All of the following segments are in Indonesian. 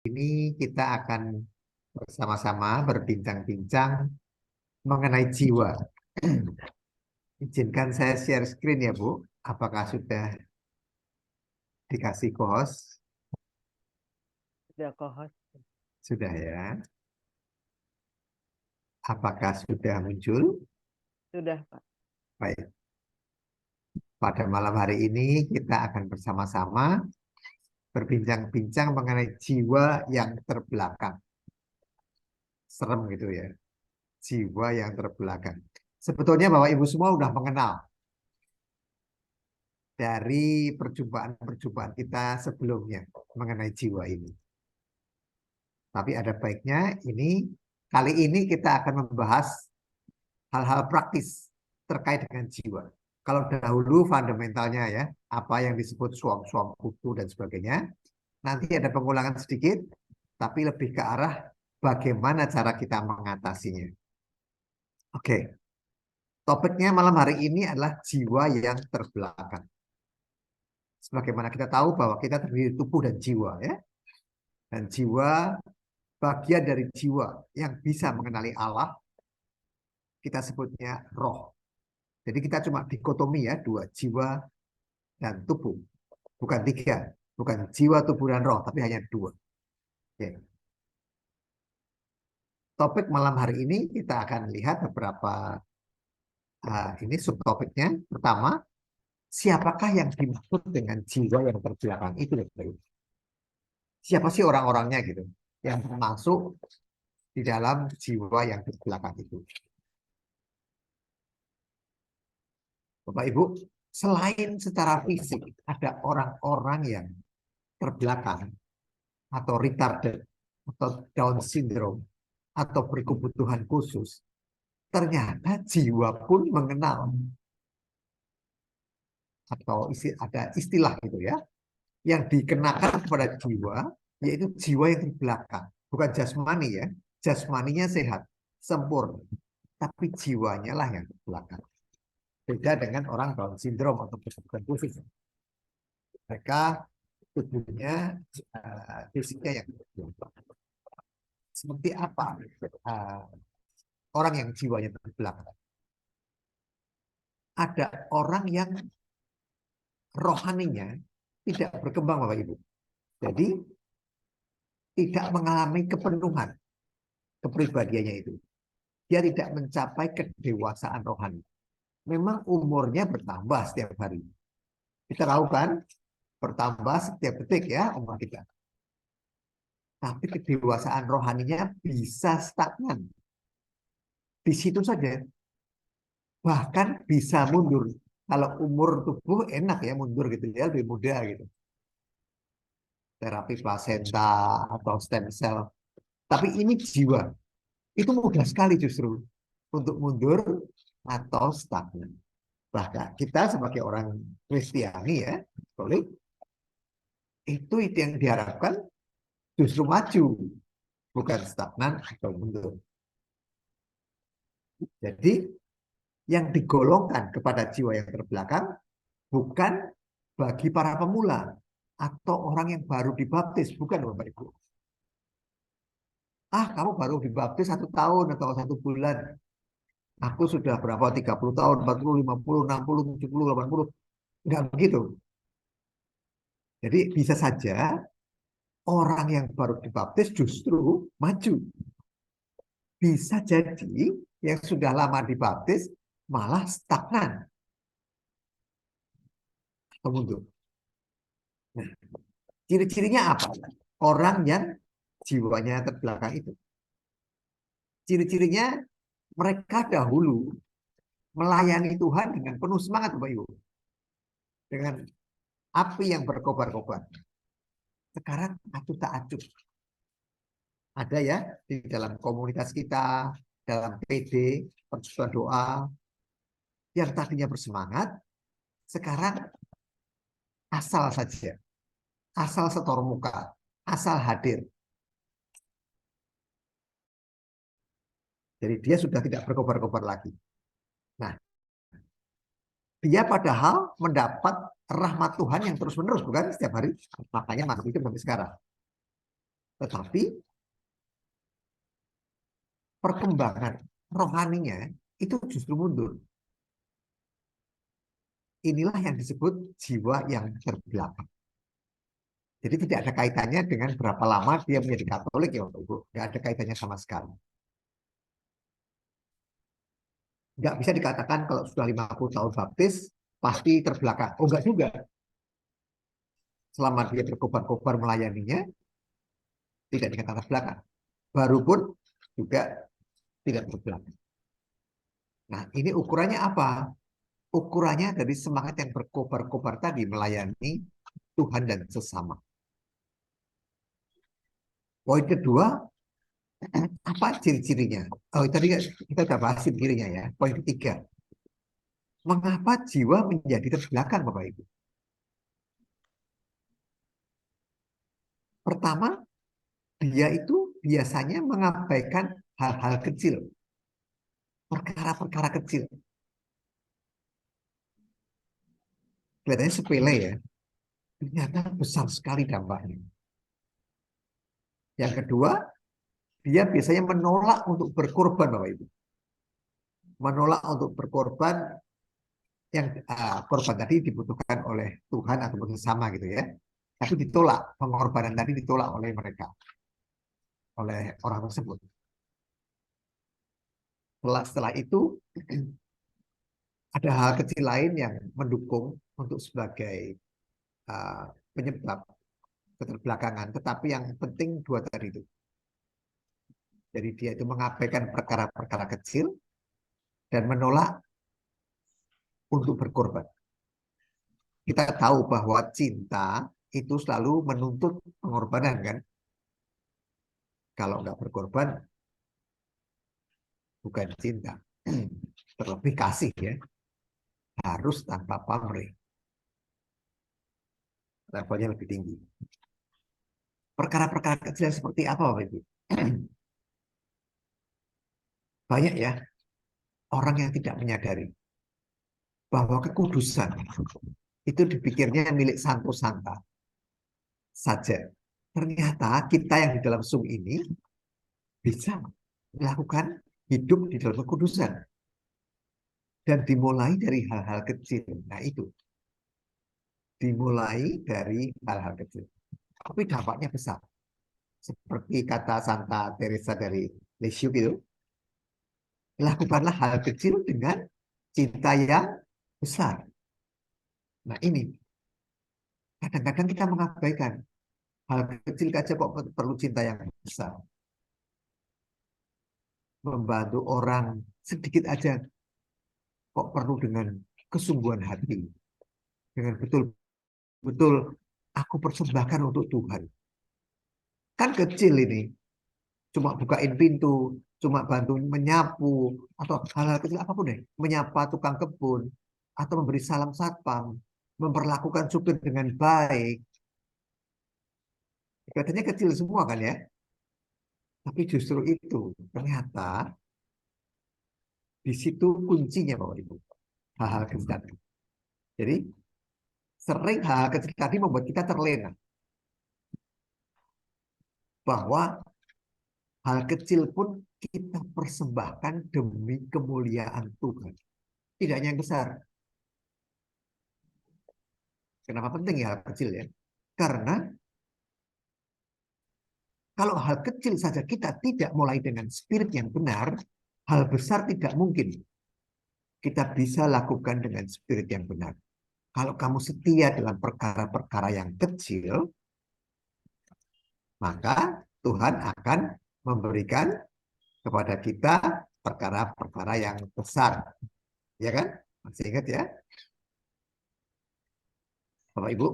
Ini kita akan bersama-sama berbincang-bincang mengenai jiwa. Izinkan saya share screen ya, Bu. Apakah sudah dikasih co-host? Sudah co-host. Sudah ya. Apakah sudah muncul? Sudah, Pak. Baik. Pada malam hari ini kita akan bersama-sama berbincang-bincang mengenai jiwa yang terbelakang. Serem gitu ya. Jiwa yang terbelakang. Sebetulnya Bapak Ibu semua sudah mengenal dari perjumpaan-perjumpaan kita sebelumnya mengenai jiwa ini. Tapi ada baiknya kali ini kita akan membahas hal-hal praktis terkait dengan jiwa. Kalau dahulu fundamentalnya ya, apa yang disebut suam-suam kutu dan sebagainya, nanti ada pengulangan sedikit, tapi lebih ke arah bagaimana cara kita mengatasinya. Oke, topiknya malam hari ini adalah jiwa yang terbelakang. Sebagaimana kita tahu bahwa kita terdiri tubuh dan jiwa ya. Dan jiwa, bagian dari jiwa yang bisa mengenali Allah, kita sebutnya roh. Jadi kita cuma dikotomi ya, dua, jiwa dan tubuh. Bukan tiga, bukan jiwa, tubuh, dan roh, tapi hanya dua. Oke. Topik malam hari ini kita akan lihat beberapa, ini subtopiknya. Pertama, siapakah yang dimaksud dengan jiwa yang terbelakang itu? Siapa sih orang-orangnya gitu, yang masuk di dalam jiwa yang terbelakang itu? Bapak Ibu, selain secara fisik ada orang-orang yang terbelakang atau retarded atau Down syndrome atau berkebutuhan khusus, ternyata jiwa pun mengenal atau ada istilah gitu ya yang dikenakan kepada jiwa, yaitu jiwa yang terbelakang, bukan jasmani ya. Jasmaninya sehat, sempurna, tapi jiwanya lah yang terbelakang. Beda dengan orang Down syndrome atau berkebutuhan khusus. Mereka tubuhnya, fisiknya yang seperti apa orang yang jiwanya terbelakang. Ada orang yang rohaninya tidak berkembang, Bapak Ibu. Jadi tidak mengalami kepenuhan kepribadiannya itu. Dia tidak mencapai kedewasaan rohani. Memang umurnya bertambah setiap hari. Kita tahu kan, bertambah setiap detik ya umur kita. Tapi kedewasaan rohaninya bisa stagnan. Di situ saja. Bahkan bisa mundur. Kalau umur tubuh enak ya mundur gitu ya, lebih mudah gitu. Terapi plasenta atau stem cell. Tapi ini jiwa. Itu mudah sekali justru untuk mundur atau stagnan. Bahkan kita sebagai orang Kristiani ya, Katolik, itu yang diharapkan justru maju, bukan stagnan atau mundur. Jadi yang digolongkan kepada jiwa yang terbelakang bukan bagi para pemula atau orang yang baru dibaptis, bukan Bapak Ibu. Kamu baru dibaptis 1 tahun atau 1 bulan. Aku sudah berapa, 30 tahun, 40, 50, 60, 70, 80. Enggak begitu. Jadi bisa saja orang yang baru dibaptis justru maju. Bisa jadi yang sudah lama dibaptis malah stagnan atau mundur. Nah, ciri-cirinya apa? Orang yang jiwanya terbelakang itu. Ciri-cirinya mereka dahulu melayani Tuhan dengan penuh semangat, Bapak Ibu. Dengan api yang berkobar-kobar. Sekarang acuh tak acuh. Ada ya di dalam komunitas kita, dalam PD, perjumpaan doa, yang tadinya bersemangat, sekarang asal saja. Asal setor muka, asal hadir. Jadi dia sudah tidak berkobar-kobar lagi. Nah, dia padahal mendapat rahmat Tuhan yang terus-menerus, bukan setiap hari. Makanya masuk hidup sampai sekarang. Tetapi perkembangan rohaninya itu justru mundur. Inilah yang disebut jiwa yang terbelakang. Jadi tidak ada kaitannya dengan berapa lama dia menjadi Katolik ya Bapak Ibu. Nggak ada kaitannya sama sekali. Nggak bisa dikatakan kalau sudah 50 tahun baptis, pasti terbelakang. Oh enggak juga. Selama dia berkobar-kobar melayaninya, tidak dikatakan terbelakang. Baru pun juga tidak terbelakang. Nah, ini ukurannya apa? Ukurannya dari semangat yang berkobar-kobar tadi melayani Tuhan dan sesama. Poin kedua, apa ciri-cirinya? Oh, tadi kita sudah bahas ciri-cirinya ya. Poin ketiga, mengapa jiwa menjadi terbelakang, Bapak Ibu? Pertama, dia itu biasanya mengabaikan hal-hal kecil, perkara-perkara kecil. Kelihatannya sepele ya, ternyata besar sekali dampaknya. Yang kedua, dia biasanya menolak untuk berkorban, Bapak Ibu. Menolak untuk berkorban yang korban tadi dibutuhkan oleh Tuhan atau bersama gitu ya. Tapi ditolak, pengorbanan tadi ditolak oleh mereka, oleh orang tersebut. Setelah itu ada hal kecil lain yang mendukung untuk sebagai penyebab keterbelakangan, tetapi yang penting dua tadi itu. Jadi dia itu mengabaikan perkara-perkara kecil dan menolak untuk berkorban. Kita tahu bahwa cinta itu selalu menuntut pengorbanan kan. Kalau nggak berkorban, bukan cinta. Terlebih kasih ya, harus tanpa pamrih. Levelnya lebih tinggi. Perkara-perkara kecil seperti apa Bapak Ibu? Banyak ya orang yang tidak menyadari bahwa kekudusan itu dipikirnya milik santo-santa saja. Ternyata kita yang di dalam Zoom ini bisa melakukan hidup di dalam kekudusan. Dan dimulai dari hal-hal kecil. Nah itu, dimulai dari hal-hal kecil. Tapi dampaknya besar. Seperti kata Santa Teresa dari Lisieux gitu, lakukanlah hal kecil dengan cinta yang besar. Nah ini, kadang-kadang kita mengabaikan hal kecil saja kok perlu cinta yang besar. Membantu orang sedikit aja kok perlu dengan kesungguhan hati. Dengan betul-betul aku persembahkan untuk Tuhan. Kan kecil ini, cuma bukain pintu, cuma bantu menyapu, atau hal-hal kecil apapun deh. Menyapa tukang kebun, atau memberi salam satpam, memperlakukan supir dengan baik. Kelihatannya kecil semua kan ya. Tapi justru itu, ternyata di situ kuncinya Bapak Ibu. Hal-hal kecil tadi. Jadi, sering hal-hal kecil tadi membuat kita terlena. Bahwa hal kecil pun kita persembahkan demi kemuliaan Tuhan. Tidak hanya yang besar. Kenapa penting ya hal kecil ya? Karena kalau hal kecil saja kita tidak mulai dengan spirit yang benar, hal besar tidak mungkin kita bisa lakukan dengan spirit yang benar. Kalau kamu setia dalam perkara-perkara yang kecil, maka Tuhan akan memberikan kepada kita perkara-perkara yang besar. Ya kan? Masih ingat ya? Bapak Ibu,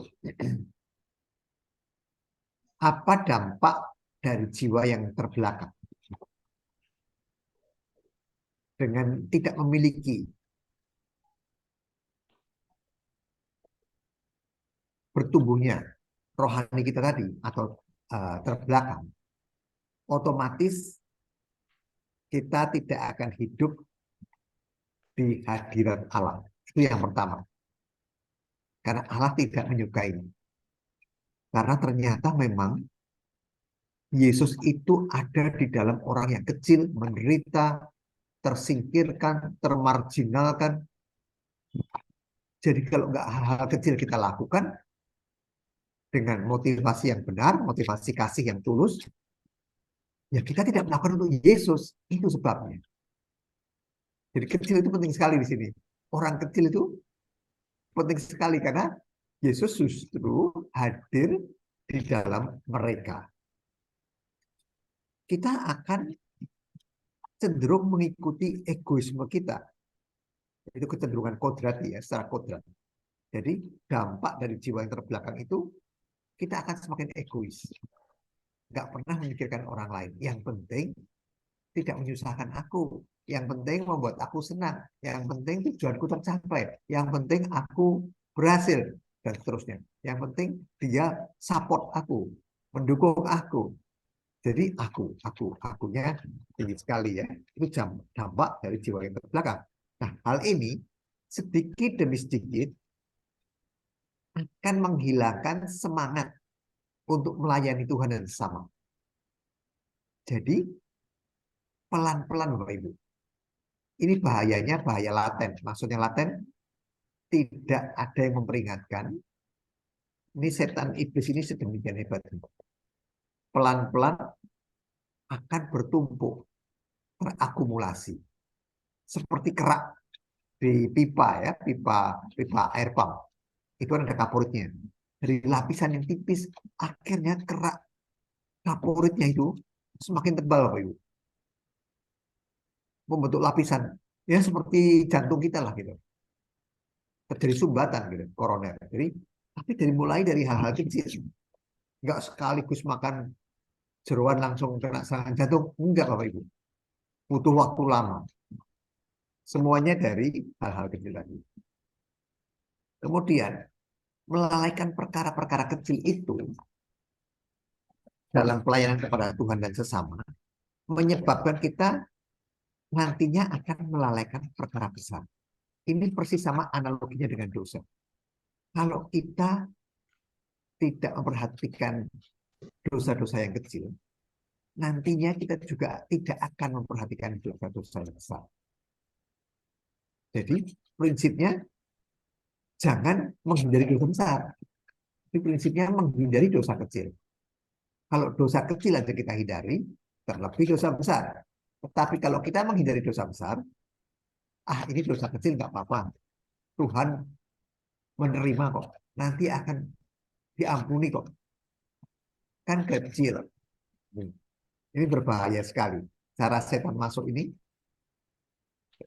apa dampak dari jiwa yang terbelakang dengan tidak memiliki bertumbuhnya rohani kita tadi atau terbelakang, otomatis kita tidak akan hidup di hadirat Allah. Itu yang pertama. Karena Allah tidak menyukai. Karena ternyata memang Yesus itu ada di dalam orang yang kecil, menderita, tersingkirkan, termarginalkan. Jadi kalau nggak hal-hal kecil kita lakukan dengan motivasi yang benar, motivasi kasih yang tulus, ya kita tidak melakukan untuk Yesus. Itu sebabnya. Jadi kecil itu penting sekali di sini. Orang kecil itu penting sekali karena Yesus justru hadir di dalam mereka. Kita akan cenderung mengikuti egoisme kita. Itu kecenderungan kodrat ya, secara kodrat. Jadi dampak dari jiwa yang terbelakang itu kita akan semakin egois. Nggak pernah memikirkan orang lain. Yang penting tidak menyusahkan aku. Yang penting membuat aku senang. Yang penting tujuanku tercapai. Yang penting aku berhasil. Dan seterusnya. Yang penting dia support aku. Mendukung aku. Jadi akunya tinggi sekali ya. Itu dampak dari jiwa yang terbelakang. Nah, hal ini sedikit demi sedikit akan menghilangkan semangat untuk melayani Tuhan dan sesama. Jadi, pelan-pelan Bapak Ibu. Ini bahayanya, bahaya laten. Maksudnya laten, tidak ada yang memperingatkan. Ini setan iblis ini sedemikian hebat. Pelan-pelan akan bertumpuk, terakumulasi. Seperti kerak di pipa ya, pipa air pump. Itu ada kaporitnya. Dari lapisan yang tipis, akhirnya kerak kaporitnya itu semakin tebal Bapak Ibu. Membentuk lapisan. Ya seperti jantung kita lah gitu. Terjadi sumbatan gitu, koroner. Jadi, tapi mulai dari hal-hal kecil. Enggak sekaligus makan jeroan langsung kena serangan jantung. Enggak Bapak Ibu. Butuh waktu lama. Semuanya dari hal-hal kecil tadi. Kemudian, melalaikan perkara-perkara kecil itu dalam pelayanan kepada Tuhan dan sesama, menyebabkan kita nantinya akan melalaikan perkara besar. Ini persis sama analoginya dengan dosa. Kalau kita tidak memperhatikan dosa-dosa yang kecil, nantinya kita juga tidak akan memperhatikan dosa-dosa yang besar. Jadi prinsipnya jangan menghindari dosa besar. Tapi prinsipnya menghindari dosa kecil. Kalau dosa kecil aja kita hindari, terlebih dosa besar. Tetapi kalau kita menghindari dosa besar, ini dosa kecil nggak apa-apa. Tuhan menerima kok. Nanti akan diampuni kok. Kan kecil. Ini berbahaya sekali. Cara setan masuk ini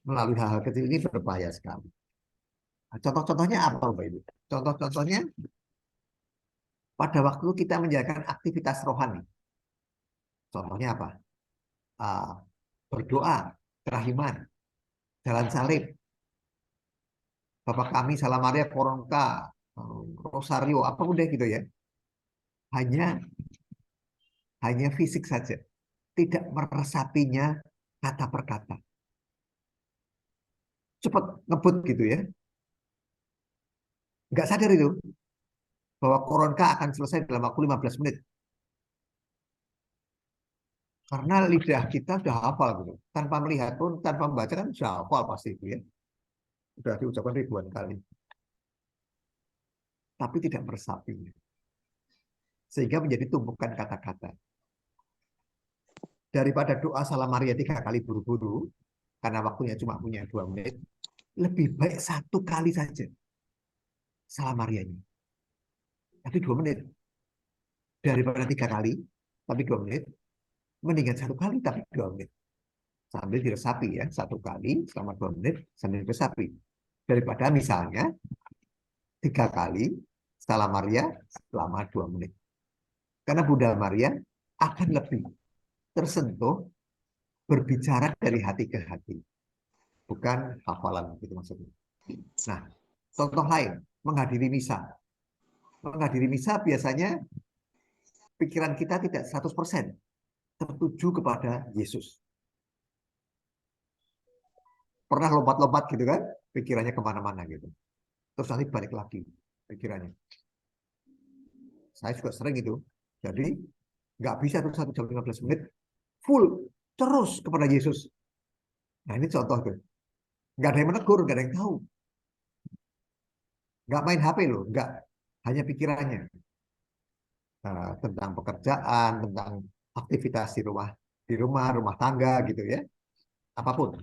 melalui hal-hal kecil ini berbahaya sekali. Nah, contoh-contohnya apa Bapak Ibu? Contoh-contohnya pada waktu kita menjalankan aktivitas rohani. Contohnya apa? Berdoa, kerahiman, jalan salib, Bapak kami, Salam Maria, Koronka, Rosario, apa udah gitu ya. Hanya fisik saja. Tidak meresapinya kata per kata. Cepat ngebut gitu ya. Nggak sadar itu bahwa Koronka akan selesai dalam waktu 15 menit. Karena lidah kita sudah hafal gitu. Tanpa melihat pun, tanpa membaca kan sudah hafal pasti itu ya. Sudah diucapkan ribuan kali. Tapi tidak meresapinya. Sehingga menjadi tumpukan kata-kata. Daripada doa Salam Maria 3 kali buru-buru, karena waktunya cuma punya 2 menit, lebih baik 1 kali saja Salam Marianya. Tapi 2 menit. Daripada 3 kali, tapi 2 menit, mendingan 1 kali tapi 2 menit. Sambil diresapi ya, 1 kali selama 2 menit sambil diresapi. Daripada misalnya 3 kali Salam Maria selama 2 menit. Karena Bunda Maria akan lebih tersentuh berbicara dari hati ke hati. Bukan hafalan gitu maksudnya. Nah, contoh lain, menghadiri misa. Menghadiri misa biasanya pikiran kita tidak 100% tertuju kepada Yesus. Pernah lompat-lompat gitu kan, pikirannya kemana-mana gitu. Terus nanti balik lagi pikirannya. Saya juga sering itu. Jadi Nggak bisa tuh 1 jam 15 menit full terus kepada Yesus. Nah ini contoh tuh. Nggak ada yang menegur, nggak ada yang tahu. Nggak main HP loh, nggak. Hanya pikirannya. Tentang pekerjaan, tentang aktivitas rumah tangga gitu ya, apapun.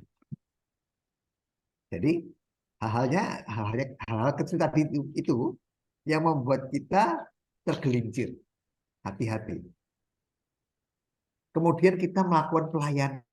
Jadi hal-hal kecil tadi itu yang membuat kita tergelincir, hati-hati. Kemudian kita melakukan pelayanan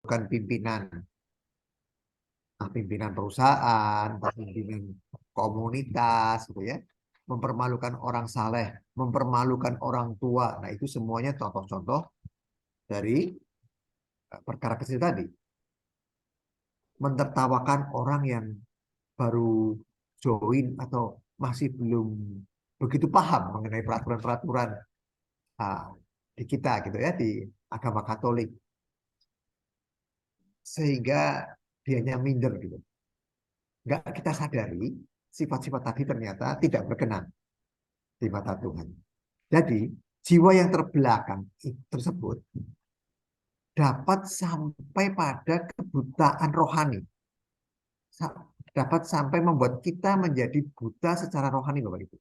bukan pimpinan, pimpinan perusahaan, pimpinan komunitas, gitu ya, mempermalukan orang saleh, mempermalukan orang tua. Nah itu semuanya contoh-contoh dari perkara kecil tadi. Mentertawakan orang yang baru join atau masih belum begitu paham mengenai peraturan-peraturan ah, di kita gitu ya, di agama Katolik, sehingga dianya minder gitu. Nggak kita sadari sifat-sifat tadi ternyata tidak berkenan di mata Tuhan. Jadi jiwa yang terbelakang tersebut dapat sampai pada kebutaan rohani, dapat sampai membuat kita menjadi buta secara rohani, Bapak Ibu,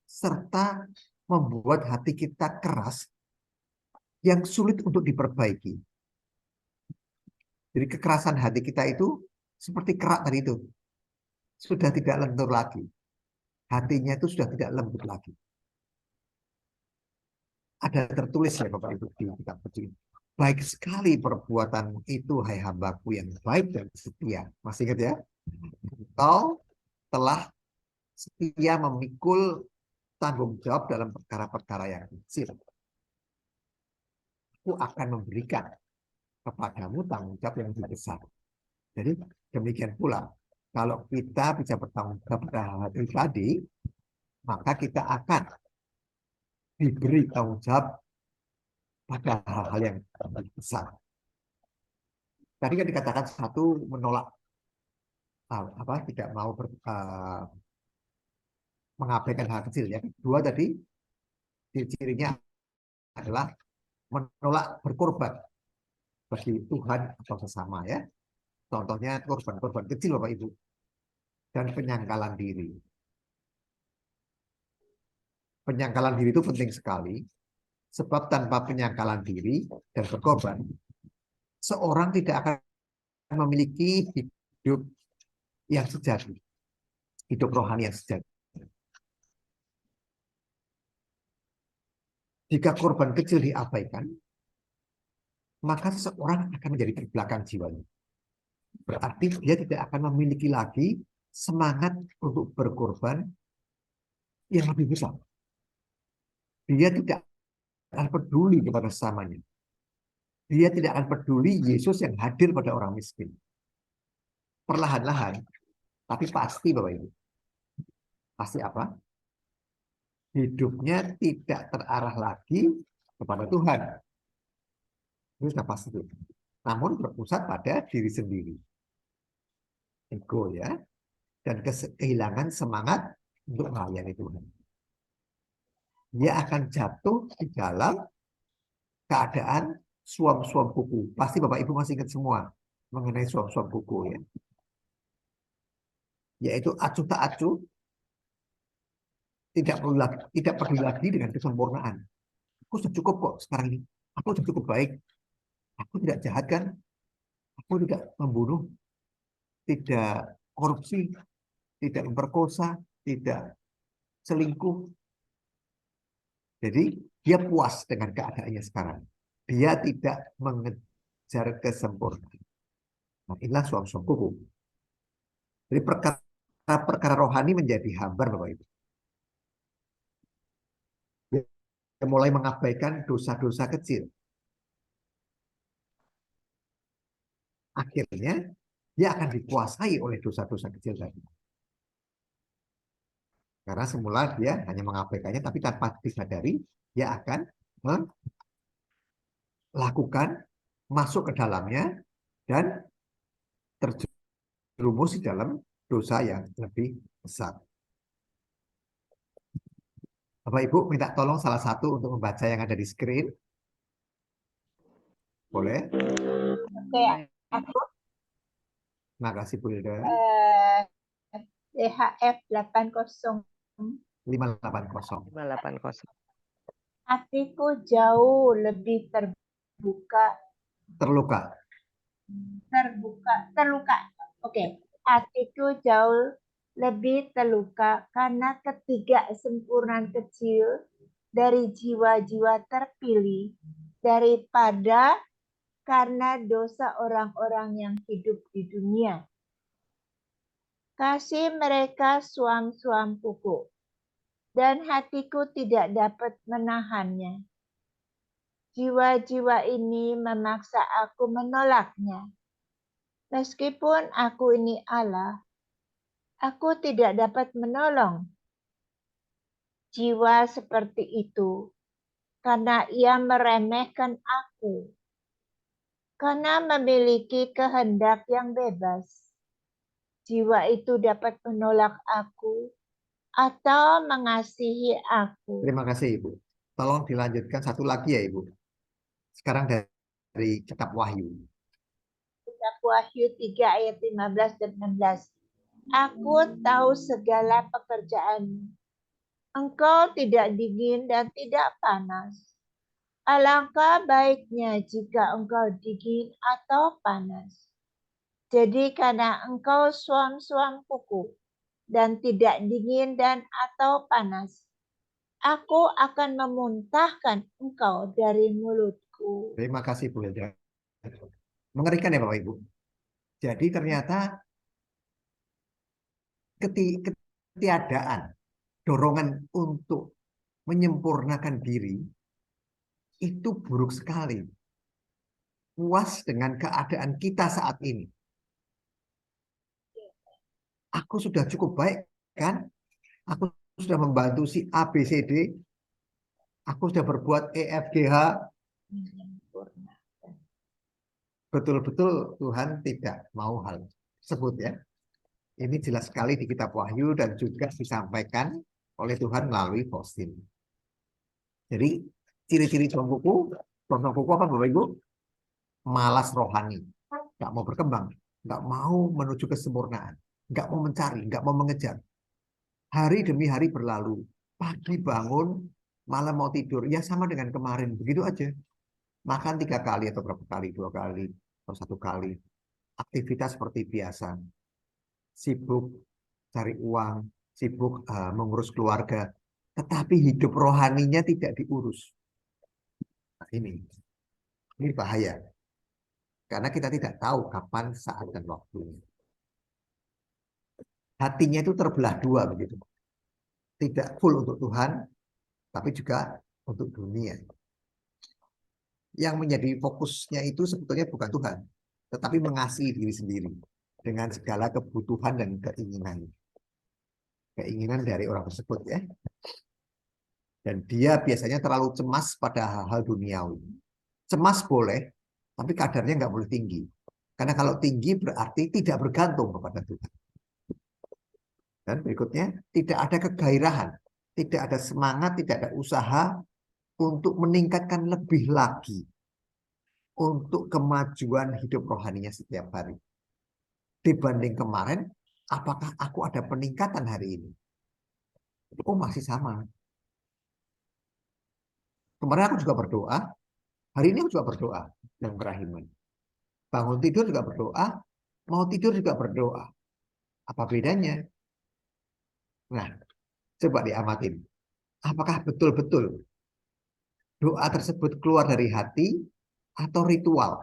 serta membuat hati kita keras yang sulit untuk diperbaiki. Jadi kekerasan hati kita itu seperti kerak tadi itu, sudah tidak lentur lagi. Hatinya itu sudah tidak lembut lagi. Ada tertulis ya Bapak Ibu di kitab suci. Baik sekali perbuatan itu, hai hambaku yang baik dan setia. Masih ingat ya? Kau telah setia memikul tanggung jawab dalam perkara-perkara yang kecil. Aku akan memberikan kepadamu tanggung jawab yang lebih besar. Jadi demikian pula, kalau kita bisa bertanggung jawab pada hal itu tadi, maka kita akan diberi tanggung jawab pada hal-hal yang lebih besar. Tadi kan dikatakan satu, menolak tidak mau mengabaikan hal kecil ya. Dua tadi ciri-cirinya adalah menolak berkorban bagi Tuhan atau sesama ya. Contohnya korban-korban kecil Bapak Ibu, dan penyangkalan diri. Penyangkalan diri itu penting sekali, sebab tanpa penyangkalan diri dan berkorban, seorang tidak akan memiliki hidup yang sejati, hidup rohani yang sejati. Jika korban kecil diabaikan, maka seseorang akan menjadi terbelakang jiwanya. Berarti dia tidak akan memiliki lagi semangat untuk berkorban yang lebih besar. Dia tidak akan peduli kepada sesamanya. Dia tidak akan peduli Yesus yang hadir pada orang miskin. Perlahan-lahan, tapi pasti Bapak Ibu. Pasti apa? Hidupnya tidak terarah lagi kepada Tuhan. Itu sudah pasti. Namun berpusat pada diri sendiri. Ego ya. Dan kehilangan semangat untuk melayani Tuhan. Dia akan jatuh di dalam keadaan suam-suam kuku. Pasti Bapak Ibu masih ingat semua mengenai suam-suam kuku ya. Yaitu acuh tak acuh, tidak peduli lagi dengan kesempurnaan. Aku sudah cukup kok sekarang ini. Aku sudah cukup baik. Aku tidak jahat kan? Aku tidak membunuh, tidak korupsi, tidak memperkosa, tidak selingkuh. Jadi dia puas dengan keadaannya sekarang. Dia tidak mengejar kesempurnaan. Nah, inilah suam-suam kuku. Jadi perkara rohani menjadi hambar Bapak Ibu. mulai mengabaikan dosa-dosa kecil. Akhirnya dia akan dikuasai oleh dosa-dosa kecil tadi. Karena semula dia hanya mengabaikannya, tapi tanpa disadari, dia akan melakukan, masuk ke dalamnya, dan terjerumus di dalam dosa yang lebih besar. Bapak Ibu minta tolong salah satu untuk membaca yang ada di screen. Boleh? Oke, aku Terima kasih Bu Hilda. DHF 80. 580. 580. Hatiku jauh lebih terluka. Oke. Hatiku jauh lebih terluka karena ketidaksempurnaan kecil dari jiwa-jiwa terpilih daripada karena dosa orang-orang yang hidup di dunia. Kasih mereka suam-suam pupuk, dan hatiku tidak dapat menahannya. Jiwa-jiwa ini memaksa aku menolaknya. Meskipun aku ini Allah, aku tidak dapat menolong jiwa seperti itu karena ia meremehkan aku. Karena memiliki kehendak yang bebas, jiwa itu dapat menolak aku atau mengasihi aku. Terima kasih Ibu. Tolong dilanjutkan satu lagi ya Ibu. Sekarang dari kitab Wahyu. Kitab Wahyu 3 ayat 15 dan 16. Aku tahu segala pekerjaanmu. Engkau tidak dingin dan tidak panas. Alangkah baiknya jika engkau dingin atau panas. Jadi karena engkau suam-suam kuku dan tidak dingin dan atau panas, aku akan memuntahkan engkau dari mulutku. Terima kasih Bu Hilda. Mengerikan ya Bapak Ibu. Jadi ternyata ketiadaan dorongan untuk menyempurnakan diri itu buruk sekali. Puas dengan keadaan kita saat ini. Aku sudah cukup baik, kan? Aku sudah membantu si A, B, C, D. Aku sudah berbuat E, F, G, H. Betul-betul Tuhan tidak mau hal tersebut ya. Ini jelas sekali di kitab Wahyu dan juga disampaikan oleh Tuhan melalui Faustin. Jadi ciri-ciri condong kuku apa Bapak Ibu? Malas rohani, nggak mau berkembang, nggak mau menuju kesempurnaan, nggak mau mencari, nggak mau mengejar. Hari demi hari berlalu, pagi bangun, malam mau tidur, ya sama dengan kemarin, begitu aja. Makan 3 kali atau berapa kali, 2 kali, atau 1 kali. Aktivitas seperti biasa, sibuk cari uang, sibuk mengurus keluarga, tetapi hidup rohaninya tidak diurus. Nah, ini bahaya. Karena kita tidak tahu kapan, saat, dan waktunya. Hatinya itu terbelah dua begitu. Tidak full untuk Tuhan, tapi juga untuk dunia. Yang menjadi fokusnya itu sebetulnya bukan Tuhan, tetapi mengasihi diri sendiri dengan segala kebutuhan dan keinginan. Keinginan dari orang tersebut ya. Dan dia biasanya terlalu cemas pada hal-hal duniawi. Cemas boleh, tapi kadarnya nggak boleh tinggi. Karena kalau tinggi berarti tidak bergantung kepada Tuhan. Dan berikutnya, tidak ada kegairahan, tidak ada semangat, tidak ada usaha untuk meningkatkan lebih lagi untuk kemajuan hidup rohaninya setiap hari. Dibanding kemarin, apakah aku ada peningkatan hari ini? Oh, masih sama. Kemarin aku juga berdoa, hari ini aku juga berdoa dan berahiman. Bangun tidur juga berdoa, mau tidur juga berdoa. Apa bedanya? Nah, coba diamatin. Apakah betul-betul doa tersebut keluar dari hati atau ritual?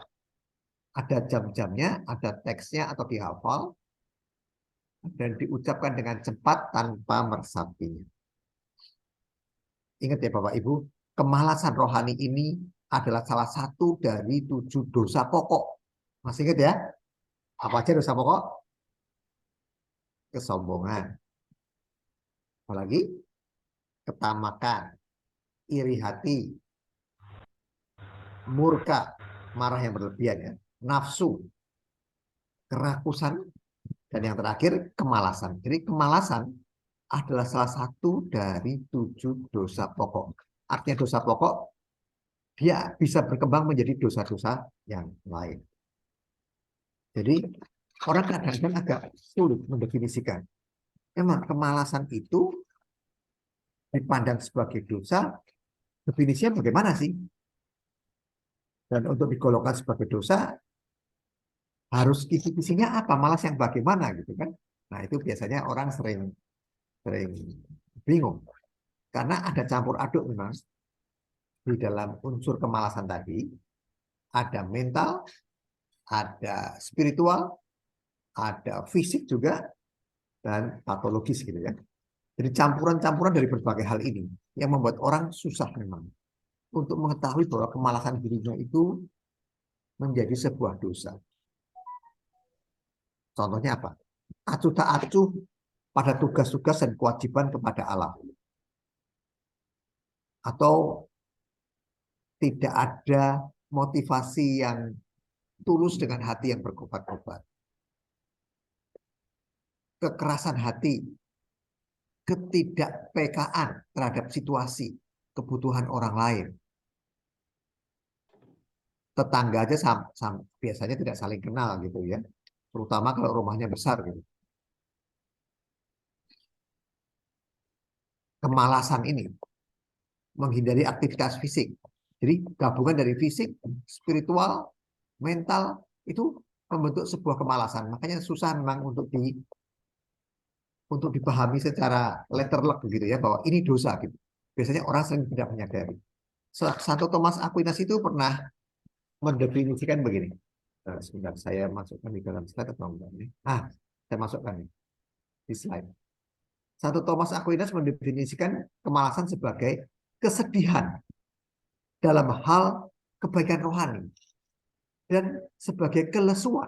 Ada jam-jamnya, ada teksnya atau dihafal, dan diucapkan dengan cepat tanpa meresapinya. Ingat ya Bapak Ibu, kemalasan rohani ini adalah salah satu dari 7 dosa pokok. Masih ingat ya? Apa aja dosa pokok? Kesombongan. Apalagi? Ketamakan, iri hati, murka, marah yang berlebihan ya, nafsu, kerakusan, dan yang terakhir kemalasan. Jadi kemalasan adalah salah satu dari 7 dosa pokok. Artinya dosa pokok, dia bisa berkembang menjadi dosa-dosa yang lain. Jadi orang kadang-kadang agak sulit mendefinisikan. Memang kemalasan itu dipandang sebagai dosa, definisinya bagaimana sih? Dan untuk digolongkan sebagai dosa, harus kisi-kisinya apa? Malas yang bagaimana gitu kan? Nah itu biasanya orang sering bingung. Karena ada campur aduk memang di dalam unsur kemalasan tadi. Ada mental, ada spiritual, ada fisik juga, dan patologis gitu ya. Jadi campuran-campuran dari berbagai hal ini yang membuat orang susah memang untuk mengetahui bahwa kemalasan dirinya itu menjadi sebuah dosa. Contohnya apa? Acuh tak acuh pada tugas-tugas dan kewajiban kepada Allah. Atau tidak ada motivasi yang tulus dengan hati yang berkobar-kobar. Kekerasan hati, ketidakpekaan terhadap situasi, kebutuhan orang lain. Tetangga aja biasanya tidak saling kenal gitu ya. Terutama kalau rumahnya besar gitu. Kemalasan ini menghindari aktivitas fisik. Jadi gabungan dari fisik, spiritual, mental itu membentuk sebuah kemalasan. Makanya susah memang untuk dipahami secara letterlek begitu ya bahwa ini dosa gitu. Biasanya orang sering tidak menyadari. Santo Thomas Aquinas itu pernah mendefinisikan begini. Sebentar, saya masukkan di dalam slide atau enggak nih? Saya masukkan nih di slide. Santo Thomas Aquinas mendefinisikan kemalasan sebagai kesedihan dalam hal kebaikan rohani dan sebagai kelesuan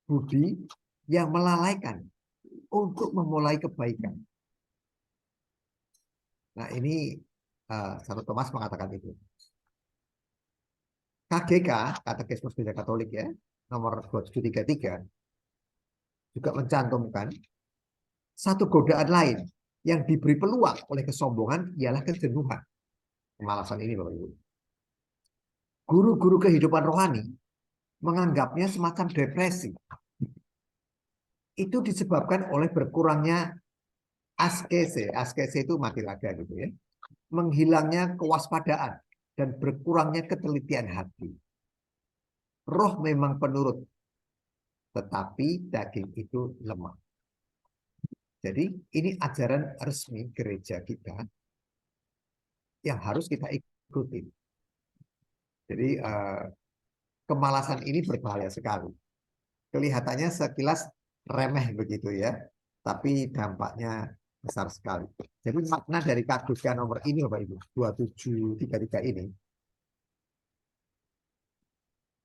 budi yang melalaikan untuk memulai kebaikan. Nah ini Santo Thomas mengatakan itu. KGK, Katekismus Gereja Katolik ya, nomor 2733, juga mencantumkan satu godaan lain yang diberi peluang oleh kesombongan ialah kejenuhan. Kemalasan ini Bapak Ibu. Guru-guru kehidupan rohani menganggapnya semacam depresi. Itu disebabkan oleh berkurangnya askese. Askese itu mati raga gitu ya. Menghilangnya kewaspadaan dan berkurangnya ketelitian hati. Roh memang penurut, tetapi daging itu lemah. Jadi ini ajaran resmi gereja kita yang harus kita ikuti. Jadi kemalasan ini berbahaya sekali. Kelihatannya sekilas remeh begitu ya, tapi dampaknya besar sekali. Jadi makna dari KGK nomor ini Bapak Ibu, 2733 ini,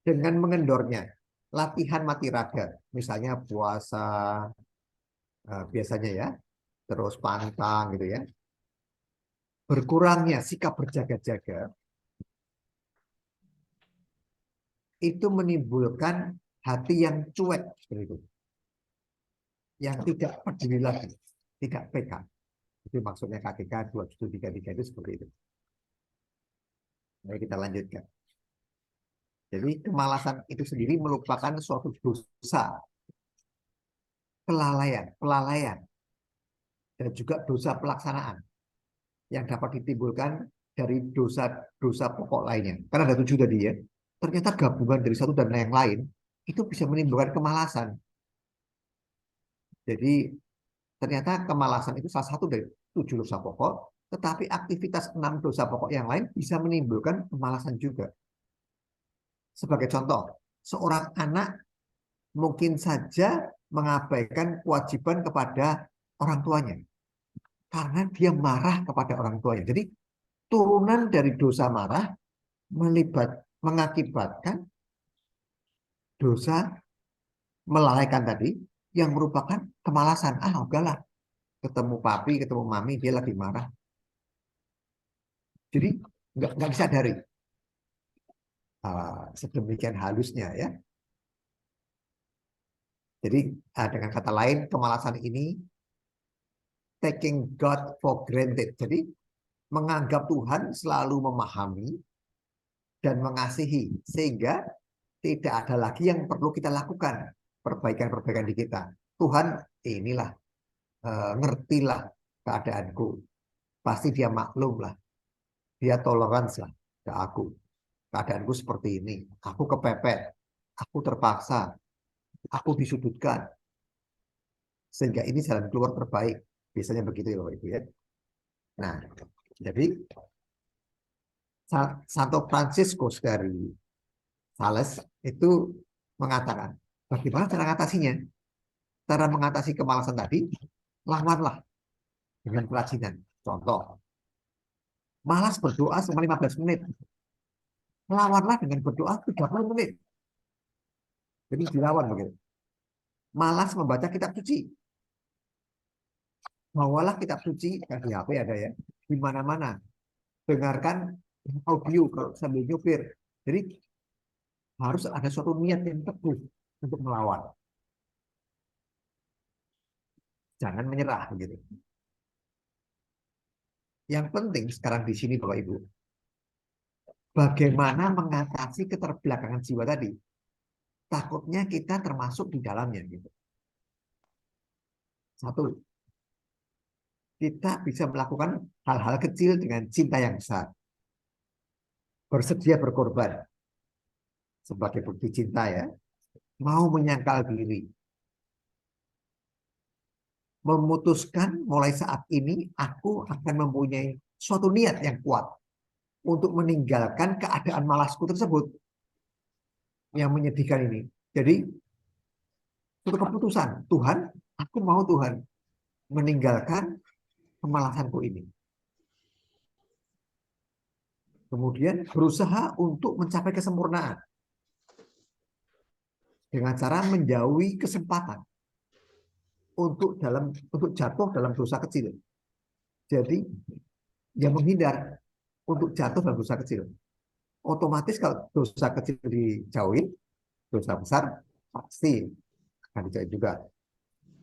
dengan mengendornya latihan mati raga, misalnya puasa biasanya ya, terus pantang gitu ya, berkurangnya sikap berjaga-jaga, itu menimbulkan hati yang cuek seperti itu, yang tidak peduli lagi, tidak peka. Itu maksudnya KGK 2733 itu seperti itu. Mari kita lanjutkan. Jadi kemalasan itu sendiri merupakan suatu dosa, pelalaian, dan juga dosa pelaksanaan yang dapat ditimbulkan dari dosa-dosa pokok lainnya. Karena ada 7 tadi ya. Ternyata gabungan dari satu dan yang lain itu bisa menimbulkan kemalasan. Jadi ternyata kemalasan itu salah satu dari 7 dosa pokok, tetapi aktivitas 6 dosa pokok yang lain bisa menimbulkan kemalasan juga. Sebagai contoh, seorang anak mungkin saja mengabaikan kewajiban kepada orang tuanya karena dia marah kepada orang tuanya. Jadi turunan dari dosa marah mengakibatkan dosa melalaikan tadi yang merupakan kemalasan. Ah, udahlah, ketemu papi, ketemu mami, dia lagi marah. Jadi nggak disadari. Sedemikian halusnya ya. Jadi dengan kata lain, kemalasan ini taking God for granted. Jadi menganggap Tuhan selalu memahami dan mengasihi, sehingga tidak ada lagi yang perlu kita lakukan, perbaikan-perbaikan di kita. Tuhan inilah, ngertilah keadaanku. Pasti dia maklum lah, dia tolerans lah ke aku. Keadaanku seperti ini, aku kepepet, aku terpaksa, aku disudutkan. Sehingga ini jalan keluar terbaik. Biasanya begitu ya Bapak Ibu ya. Nah, jadi Santo Fransiskus dari Sales itu mengatakan, bagaimana cara mengatasinya? Cara mengatasi kemalasan tadi, lawanlah dengan kerajinan. Contoh, malas berdoa selama 15 menit. Lawanlah dengan berdoa 30 menit. Jadi dilawan begitu. Malas membaca kitab suci. Bawalah kitab suci, di HP ada ya, di mana-mana. Dengarkan audio kalau sambil nyupir. Jadi harus ada suatu niat yang teguh untuk melawan. Jangan menyerah begitu. Yang penting sekarang di sini Bapak Ibu, bagaimana mengatasi keterbelakangan jiwa tadi. Takutnya kita termasuk di dalamnya gitu. Satu, kita bisa melakukan hal-hal kecil dengan cinta yang besar. Bersedia berkorban sebagai bukti cinta ya. Mau menyangkal diri. Memutuskan mulai saat ini aku akan mempunyai suatu niat yang kuat untuk meninggalkan keadaan malasku tersebut yang menyedihkan ini. Jadi suatu keputusan, Tuhan, aku mau Tuhan meninggalkan kemalasanku ini. Kemudian berusaha untuk mencapai kesempurnaan dengan cara menjauhi kesempatan untuk jatuh dalam dosa kecil. Jadi dia menghindar untuk jatuh dalam dosa kecil. Otomatis kalau dosa kecil dijauhi, dosa besar pasti akan dijauhi juga.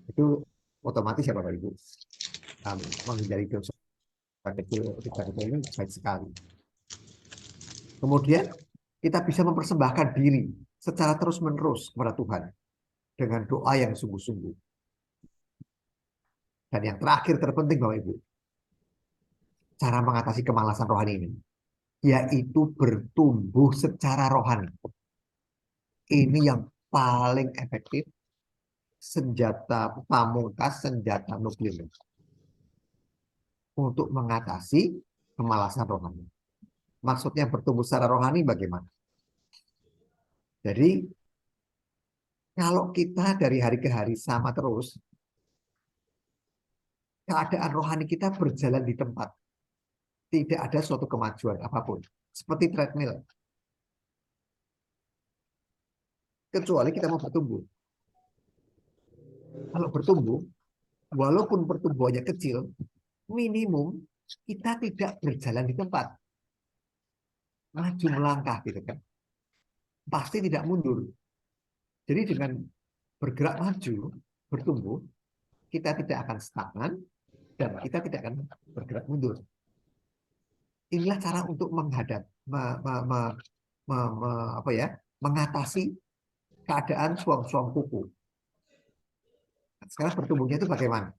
Itu otomatis ya Bapak Ibu. Menghindari dosa kecil ini baik sekali. Kemudian kita bisa mempersembahkan diri secara terus-menerus kepada Tuhan dengan doa yang sungguh-sungguh. Dan yang terakhir terpenting Bapak Ibu, cara mengatasi kemalasan rohani ini, yaitu bertumbuh secara rohani. Ini yang paling efektif, senjata pamungkas, senjata nuklir untuk mengatasi kemalasan rohani. Maksudnya bertumbuh secara rohani bagaimana? Jadi kalau kita dari hari ke hari sama terus, keadaan rohani kita berjalan di tempat. Tidak ada suatu kemajuan apapun. Seperti treadmill. Kecuali kita mau bertumbuh. Kalau bertumbuh, walaupun pertumbuhannya kecil, minimum kita tidak berjalan di tempat. Maju melangkah gitu kan. Pasti tidak mundur. Jadi dengan bergerak maju, bertumbuh, kita tidak akan stagnan dan kita tidak akan bergerak mundur. Inilah cara untuk menghadap, mengatasi keadaan suam-suam kuku. Sekarang bertumbuhnya itu bagaimana?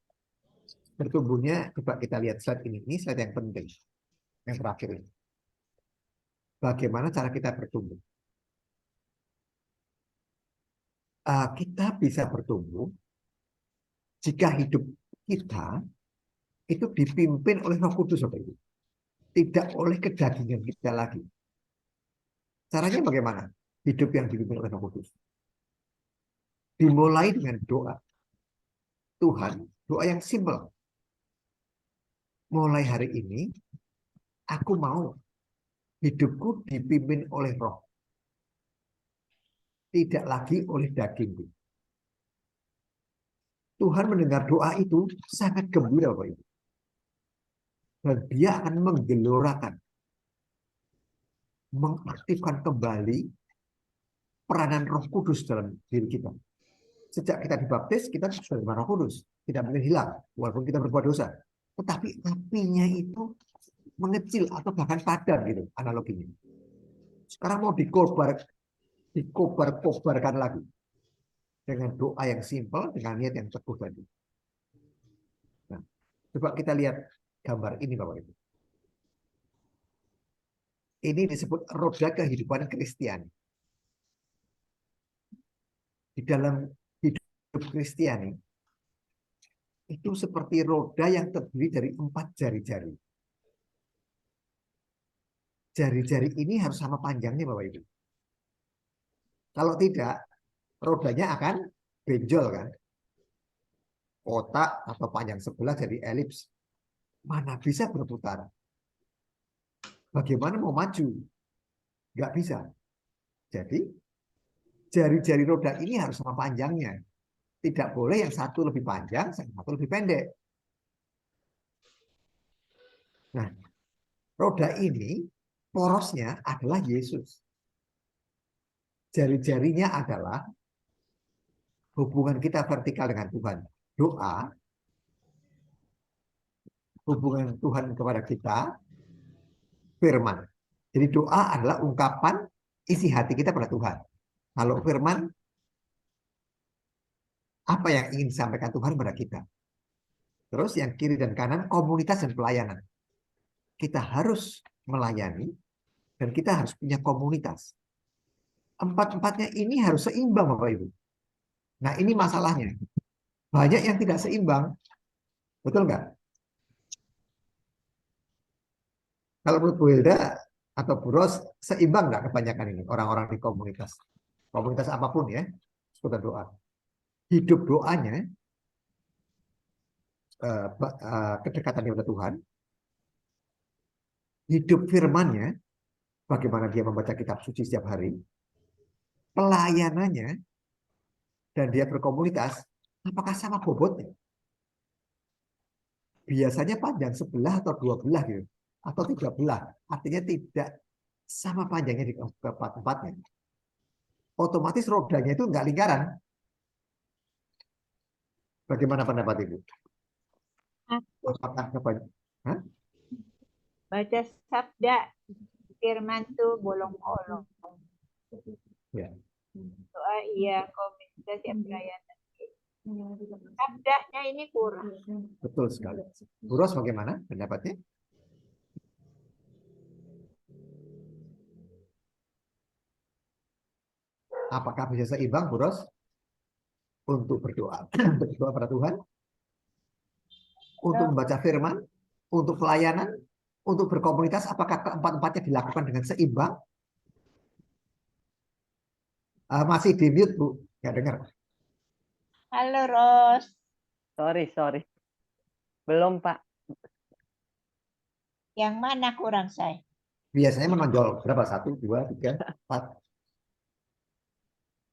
Bertumbuhnya, coba kita lihat slide ini. Ini slide yang penting. Yang terakhir ini. Bagaimana cara kita bertumbuh? Kita bisa bertumbuh jika hidup kita itu dipimpin oleh Roh Kudus, Bapak Ibu. Tidak oleh kedagingan kita lagi. Caranya bagaimana? Hidup yang dipimpin oleh Roh Kudus. Dimulai dengan doa. Tuhan, doa yang simpel. Mulai hari ini, Aku mau hidupku dipimpin oleh roh, tidak lagi oleh dagingku. Tuhan mendengar doa itu sangat gembira, Bapak Ibu. Dan dia akan menggelorakan, mengaktifkan kembali peranan Roh Kudus dalam diri kita. Sejak kita dibaptis, kita sudah dengan Roh Kudus. Tidak mungkin hilang, walaupun kita berbuat dosa. Tetapi apinya itu mengecil atau bahkan padam gitu, analoginya. Sekarang mau dikobar-kobarkan lagi. Dengan doa yang simpel, dengan niat yang teguh tadi. Nah, coba kita lihat gambar ini, Bapak Ibu. Ini disebut roda kehidupan Kristiani. Di dalam hidup Kristiani, itu seperti roda yang terdiri dari 4 jari-jari. Jari-jari ini harus sama panjangnya, Bapak Ibu. Kalau tidak, rodanya akan benjol kan. Kotak atau panjang sebelah jadi elips. Mana bisa berputar? Bagaimana mau maju? Nggak bisa. Jadi, jari-jari roda ini harus sama panjangnya. Tidak boleh yang satu lebih panjang, yang satu lebih pendek. Nah, roda ini porosnya adalah Yesus. Jari-jarinya adalah hubungan kita vertikal dengan Tuhan. Doa, hubungan Tuhan kepada kita, firman. Jadi doa adalah ungkapan isi hati kita pada Tuhan. Kalau firman, apa yang ingin disampaikan Tuhan kepada kita. Terus yang kiri dan kanan, komunitas dan pelayanan. Kita harus melayani dan kita harus punya komunitas. Empat-empatnya ini harus seimbang, Bapak Ibu. Nah, ini masalahnya. Banyak yang tidak seimbang. Betul nggak? Kalau menurut Bu Hilda atau Bu Ros, seimbang nggak kebanyakan ini orang-orang di komunitas? Komunitas apapun ya, seputar doa. Hidup doanya, kedekatan kepada Tuhan, hidup firmannya, bagaimana dia membaca kitab suci setiap hari, pelayanannya, dan dia berkomunitas, apakah sama bobotnya? Biasanya panjang sebelah atau 2 belah gitu, atau 3 belah. Artinya tidak sama panjangnya di keempat-empatnya. Otomatis rodanya itu nggak lingkaran. Bagaimana pendapat Ibu? Aku Apakah kebanyakan? Hah? baca sabda firman tuh bolong-bolong. Ya, Doa iya, komunitas yang pelayanan. Sabdanya ini kurang. betul sekali. Bu Ros bagaimana pendapatnya? Apakah bisa seimbang, Bu Ros? Untuk berdoa, berdoa pada Tuhan, untuk membaca firman, untuk pelayanan, untuk berkomunitas, apakah keempat-empatnya dilakukan dengan seimbang? Masih di mute, Bu. Nggak dengar. Halo Ros. Sorry. Belum, Pak. Yang mana kurang saya? Biasanya menonjol berapa? 1, 2, 3, 4.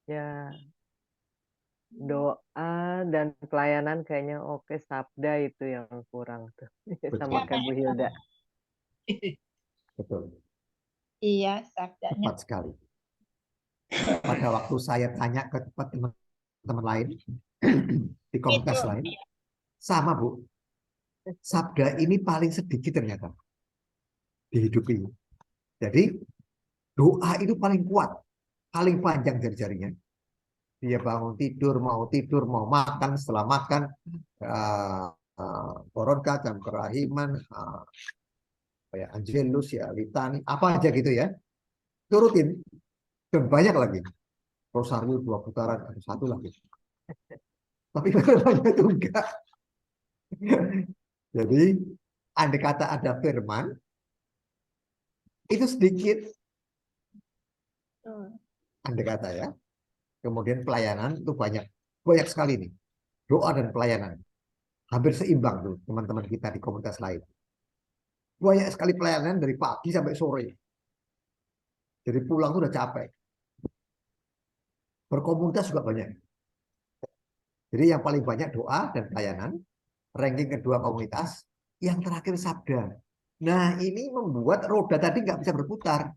Ya, doa dan pelayanan kayaknya oke. Sabda itu yang kurang tuh. Sama kayak Bu Hilda. Betul. Iya, sabdanya. Tepat sekali. Pada waktu saya tanya ke teman-teman lain, di komunitas lain, sama Bu. Sabda ini paling sedikit ternyata di hidup ini. Jadi doa itu paling kuat, paling panjang jari-jarinya. Dia bangun tidur, mau makan, setelah makan, Koronka, jam kerahiman, kayak Angelus, ya Litani, apa aja gitu ya. Turutin. Dan banyak lagi. Rosario 2 putaran, ada 1 lagi. Tapi firmannya itu enggak. Jadi, andai kata ada firman, itu sedikit. Andai kata ya. Kemudian pelayanan itu banyak. Banyak sekali nih. Doa dan pelayanan. Hampir seimbang tuh teman-teman kita di komunitas lain. Banyak sekali pelayanan dari pagi sampai sore. Jadi pulang tuh udah capek. Berkomunitas juga banyak. Jadi yang paling banyak doa dan pelayanan, ranking kedua komunitas, yang terakhir sabda. Nah ini membuat roda tadi nggak bisa berputar.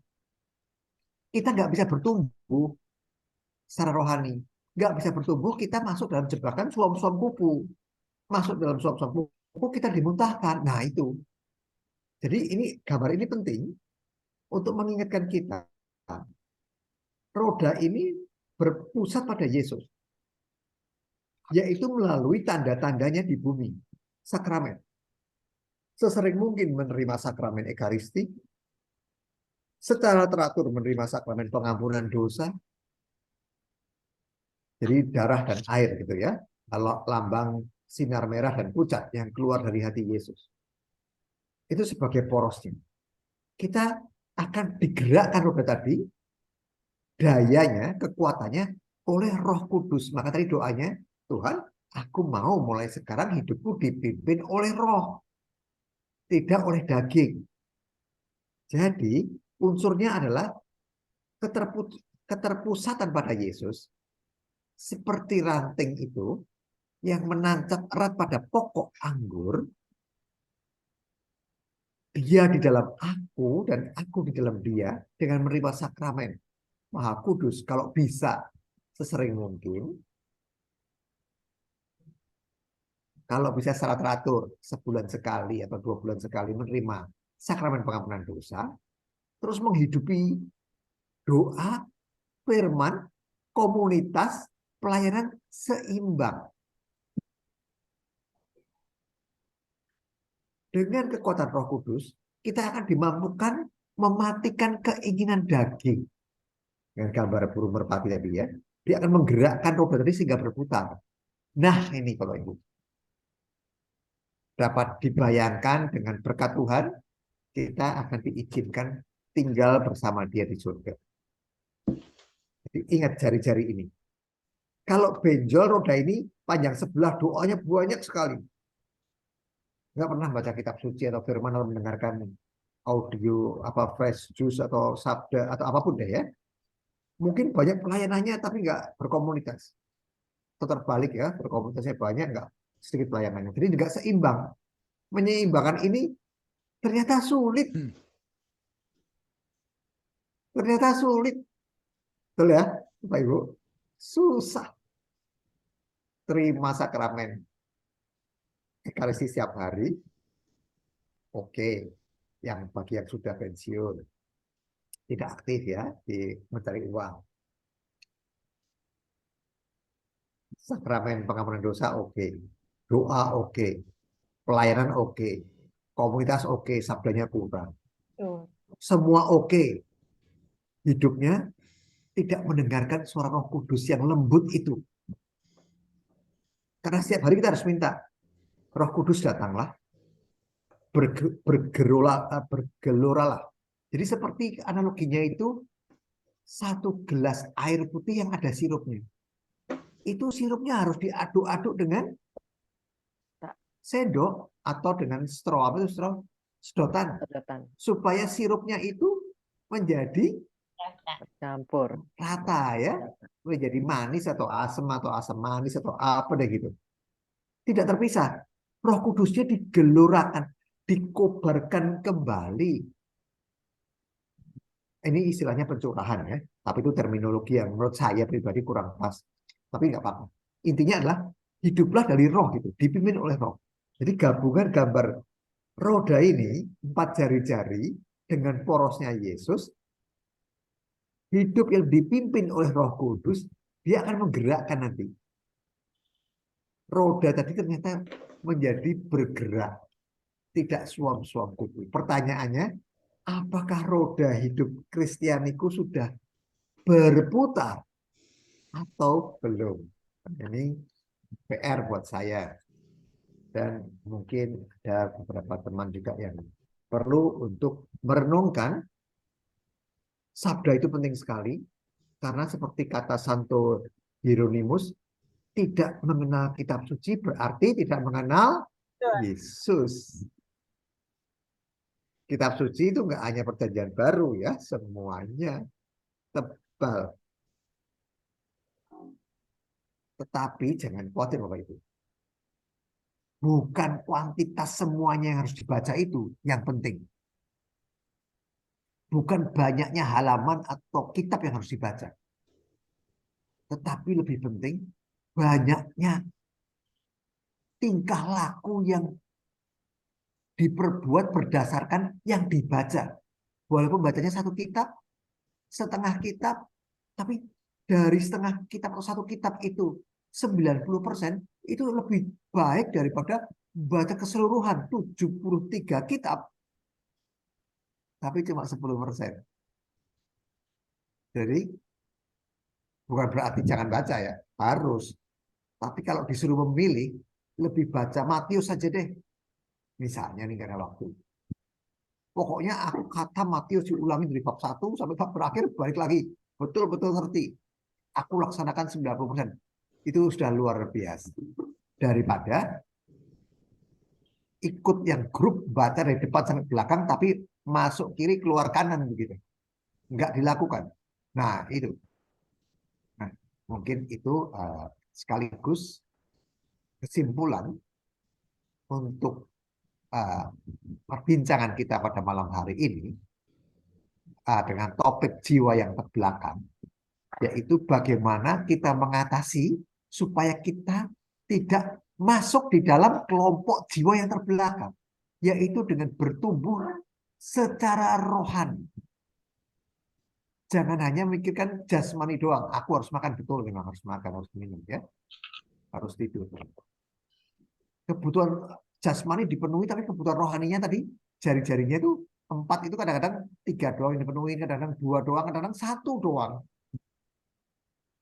Kita nggak bisa bertumbuh secara rohani. Nggak bisa bertumbuh, kita masuk dalam jebakan suam-suam kupu. Masuk dalam suam-suam kupu, kita dimuntahkan. Nah itu. Jadi ini gambar ini penting untuk mengingatkan kita. Roda ini berpusat pada Yesus. Yaitu melalui tanda-tandanya di bumi. Sakramen. Sesering mungkin menerima sakramen Ekaristi, secara teratur menerima sakramen pengampunan dosa, jadi darah dan air gitu ya, kalau lambang sinar merah dan pucat yang keluar dari hati Yesus. Itu sebagai porosnya. Kita akan digerakkan roda tadi, dayanya, kekuatannya oleh Roh Kudus. Maka tadi doanya, Tuhan, aku mau mulai sekarang hidupku dipimpin oleh Roh, tidak oleh daging. Jadi unsurnya adalah keterpusatan pada Yesus, seperti ranting itu yang menancap erat pada pokok anggur. Dia di dalam aku dan aku di dalam dia dengan menerima sakramen Maha Kudus. Kalau bisa sesering mungkin, kalau bisa secara teratur sebulan sekali atau 2 bulan sekali menerima sakramen pengampunan dosa, terus menghidupi doa, firman, komunitas, pelayanan seimbang. Dengan kekuatan Roh Kudus, kita akan dimampukan mematikan keinginan daging. Dengan gambar burung merpati tadi ya, dia akan menggerakkan roda tadi sehingga berputar. Nah ini kalau Ibu, dapat dibayangkan dengan berkat Tuhan, kita akan diizinkan tinggal bersama dia di surga. Jadi ingat jari-jari ini. Kalau benjol roda ini panjang sebelah, doanya banyak sekali. Nggak pernah baca kitab suci atau firman atau mendengarkan audio apa fresh juice atau sabda atau apapun deh ya. Mungkin banyak pelayanannya tapi nggak berkomunitas. Atau terbalik ya, berkomunitasnya banyak nggak sedikit pelayanannya. Jadi nggak seimbang. Menyeimbangkan ini ternyata sulit. Ternyata sulit. Betul ya, Bapak Ibu? Susah. Terima sakramen Ekaristi setiap hari. Oke. Yang bagi yang sudah pensiun. Tidak aktif ya di mencari uang. Sakramen pengampunan dosa oke. Doa oke. Pelayanan oke. Komunitas oke. Sabdanya kurang. Semua oke. Hidupnya tidak mendengarkan suara Roh Kudus yang lembut itu. Karena setiap hari kita harus minta, Roh Kudus datanglah, bergeloralah. Jadi seperti analoginya itu, satu gelas air putih yang ada sirupnya. Itu sirupnya harus diaduk-aduk dengan sendok atau dengan straw, apa itu straw? Sedotan. Supaya sirupnya itu menjadi campur rata ya, menjadi manis atau asam manis atau apa deh gitu. Tidak terpisah. Roh Kudusnya digelorakan, dikobarkan kembali. Ini istilahnya pencurahan ya, tapi itu terminologi yang menurut saya pribadi kurang pas. Tapi nggak apa-apa. Intinya adalah hiduplah dari roh gitu, dipimpin oleh roh. Jadi gabungan gambar roda ini, 4 jari-jari dengan porosnya Yesus, hidup yang dipimpin oleh Roh Kudus, dia akan menggerakkan nanti. Roda tadi ternyata menjadi bergerak, tidak suam-suam kuku. Pertanyaannya, apakah roda hidup Kristianiku sudah berputar atau belum? Ini PR buat saya. Dan mungkin ada beberapa teman juga yang perlu untuk merenungkan. Sabda itu penting sekali, karena seperti kata Santo Hieronymus, tidak mengenal kitab suci berarti tidak mengenal Yesus. Kitab suci itu nggak hanya perjanjian baru ya, semuanya tebal. Tetapi jangan khawatir Bapak Ibu. Bukan kuantitas semuanya yang harus dibaca itu yang penting. Bukan banyaknya halaman atau kitab yang harus dibaca. Tetapi lebih penting banyaknya tingkah laku yang diperbuat berdasarkan yang dibaca. Walaupun bacanya satu kitab, setengah kitab, tapi dari setengah kitab atau satu kitab itu 90% itu lebih baik daripada baca keseluruhan 73 kitab, tapi cuma 10%. Jadi bukan berarti jangan baca ya, harus. Tapi kalau disuruh memilih, lebih baca Matius saja deh. Misalnya nih karena waktu. Pokoknya aku kata Matius diulangi dari bab 1 sampai bab terakhir balik lagi. Betul-betul ngerti. Aku laksanakan 90%. Itu sudah luar biasa. Daripada ikut yang grup baca dari depan sampai belakang tapi masuk kiri keluar kanan begitu. Enggak dilakukan. Nah, itu. Nah, mungkin itu sekaligus kesimpulan untuk perbincangan kita pada malam hari ini dengan topik jiwa yang terbelakang, yaitu bagaimana kita mengatasi supaya kita tidak masuk di dalam kelompok jiwa yang terbelakang, yaitu dengan bertumbuh secara rohani. Jangan hanya memikirkan jasmani doang. Aku harus makan, betul memang harus makan, harus minum ya, harus tidur. Kebutuhan jasmani dipenuhi, tapi kebutuhan rohaninya tadi jari-jarinya itu 4 itu kadang-kadang 3 doang yang dipenuhi, kadang-kadang 2 doang, kadang-kadang 1 doang.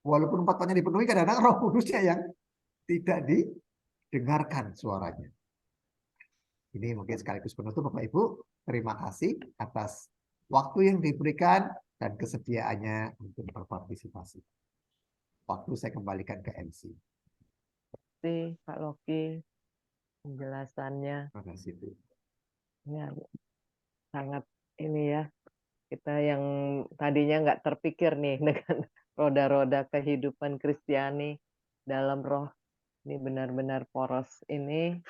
Walaupun 4-4-nya dipenuhi, kadang-kadang Roh Kudusnya yang tidak didengarkan suaranya. Ini mungkin sekaligus penutup Bapak Ibu. Terima kasih atas waktu yang diberikan dan kesediaannya untuk berpartisipasi. Waktu saya kembalikan ke MC. Terima kasih Pak Loki penjelasannya. Terima kasih Bu. Ya, sangat ini ya, kita yang tadinya nggak terpikir nih dengan roda-roda kehidupan Kristiani dalam roh, ini benar-benar poros ini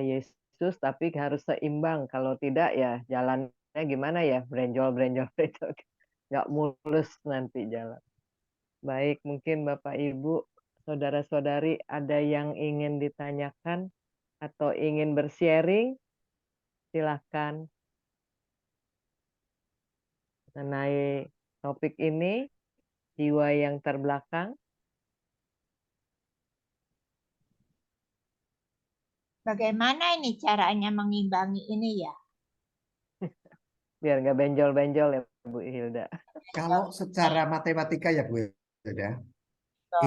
Yesus, tapi harus seimbang. Kalau tidak ya jalannya gimana ya, brenjol-brenjol itu nggak mulus nanti jalan. Baik, mungkin Bapak Ibu, saudara-saudari ada yang ingin ditanyakan atau ingin bersharing, silahkan mengenai topik ini, jiwa yang terbelakang. Bagaimana ini caranya mengimbangi ini ya? Biar nggak benjol-benjol ya Bu Hilda. Kalau secara matematika ya Bu, ya,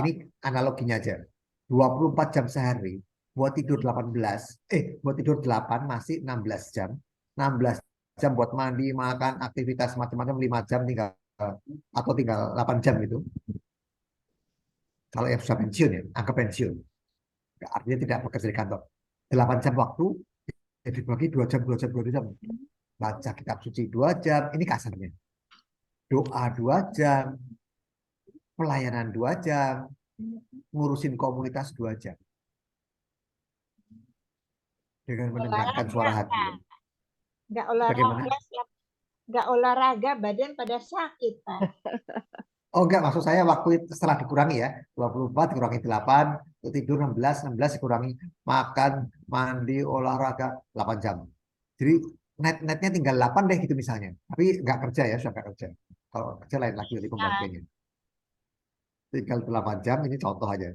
ini analoginya aja. 24 jam sehari, buat tidur 18, buat tidur 8 masih 16 jam. 16 jam buat mandi, makan, aktivitas macam-macam 5 jam tinggal atau tinggal 8 jam itu. Kalau yang sudah pensiun ya, anggap pensiun. Artinya tidak bekerja di kantor. 8 jam waktu, jadi bagi 2 jam, 2 jam, 2 jam. Baca kitab suci 2 jam, ini kasarnya. Doa 2 jam, pelayanan 2 jam, ngurusin komunitas 2 jam. Dengan mendengarkan suara hati. Nggak Bagaimana? olahraga, nggak olahraga, badan pada sakit, Pak. Oh enggak, maksud saya waktu setelah dikurangi ya, 24 dikurangi 8, tidur 16 dikurangi makan, mandi, olahraga 8 jam. Jadi netnya tinggal 8 deh gitu misalnya. Tapi nggak kerja ya, sudah nggak kerja. Kalau kerja lain lagi dari pembagiannya. Tinggal 8 jam, ini contoh aja.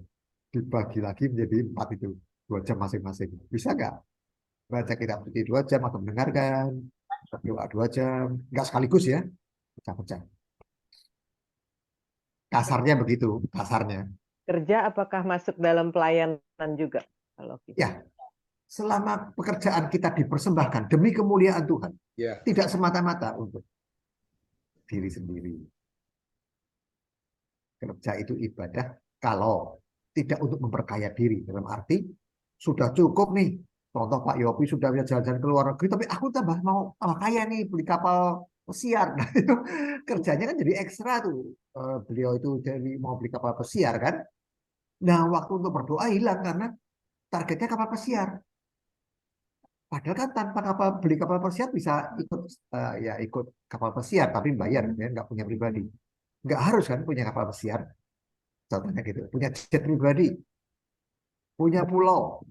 Dibagi lagi menjadi 4 itu, 2 jam masing-masing. Bisa nggak? Baca kitab suci 2 jam atau mendengarkan, berdoa 2 jam. Nggak sekaligus ya, pecah-pecah. Kasarnya begitu, kasarnya. Kerja apakah masuk dalam pelayanan juga? Kalau gitu. Ya, selama pekerjaan kita dipersembahkan demi kemuliaan Tuhan, tidak semata-mata untuk diri sendiri. Kerja itu ibadah kalau tidak untuk memperkaya diri. Dalam arti, sudah cukup nih, Contoh Pak Yopi sudah bisa jalan-jalan ke luar negeri, tapi aku mau kaya nih beli kapal pesiar. Nah, itu kerjanya kan jadi ekstra tuh. Beliau itu jadi mau beli kapal pesiar kan. Nah, waktu untuk berdoa hilang karena targetnya kapal pesiar. Padahal kan tanpa beli kapal pesiar bisa ikut ya ikut kapal pesiar tapi bayar ya nggak punya pribadi. Nggak harus kan punya kapal pesiar. Contohnya gitu. Punya jet pribadi, punya pulau.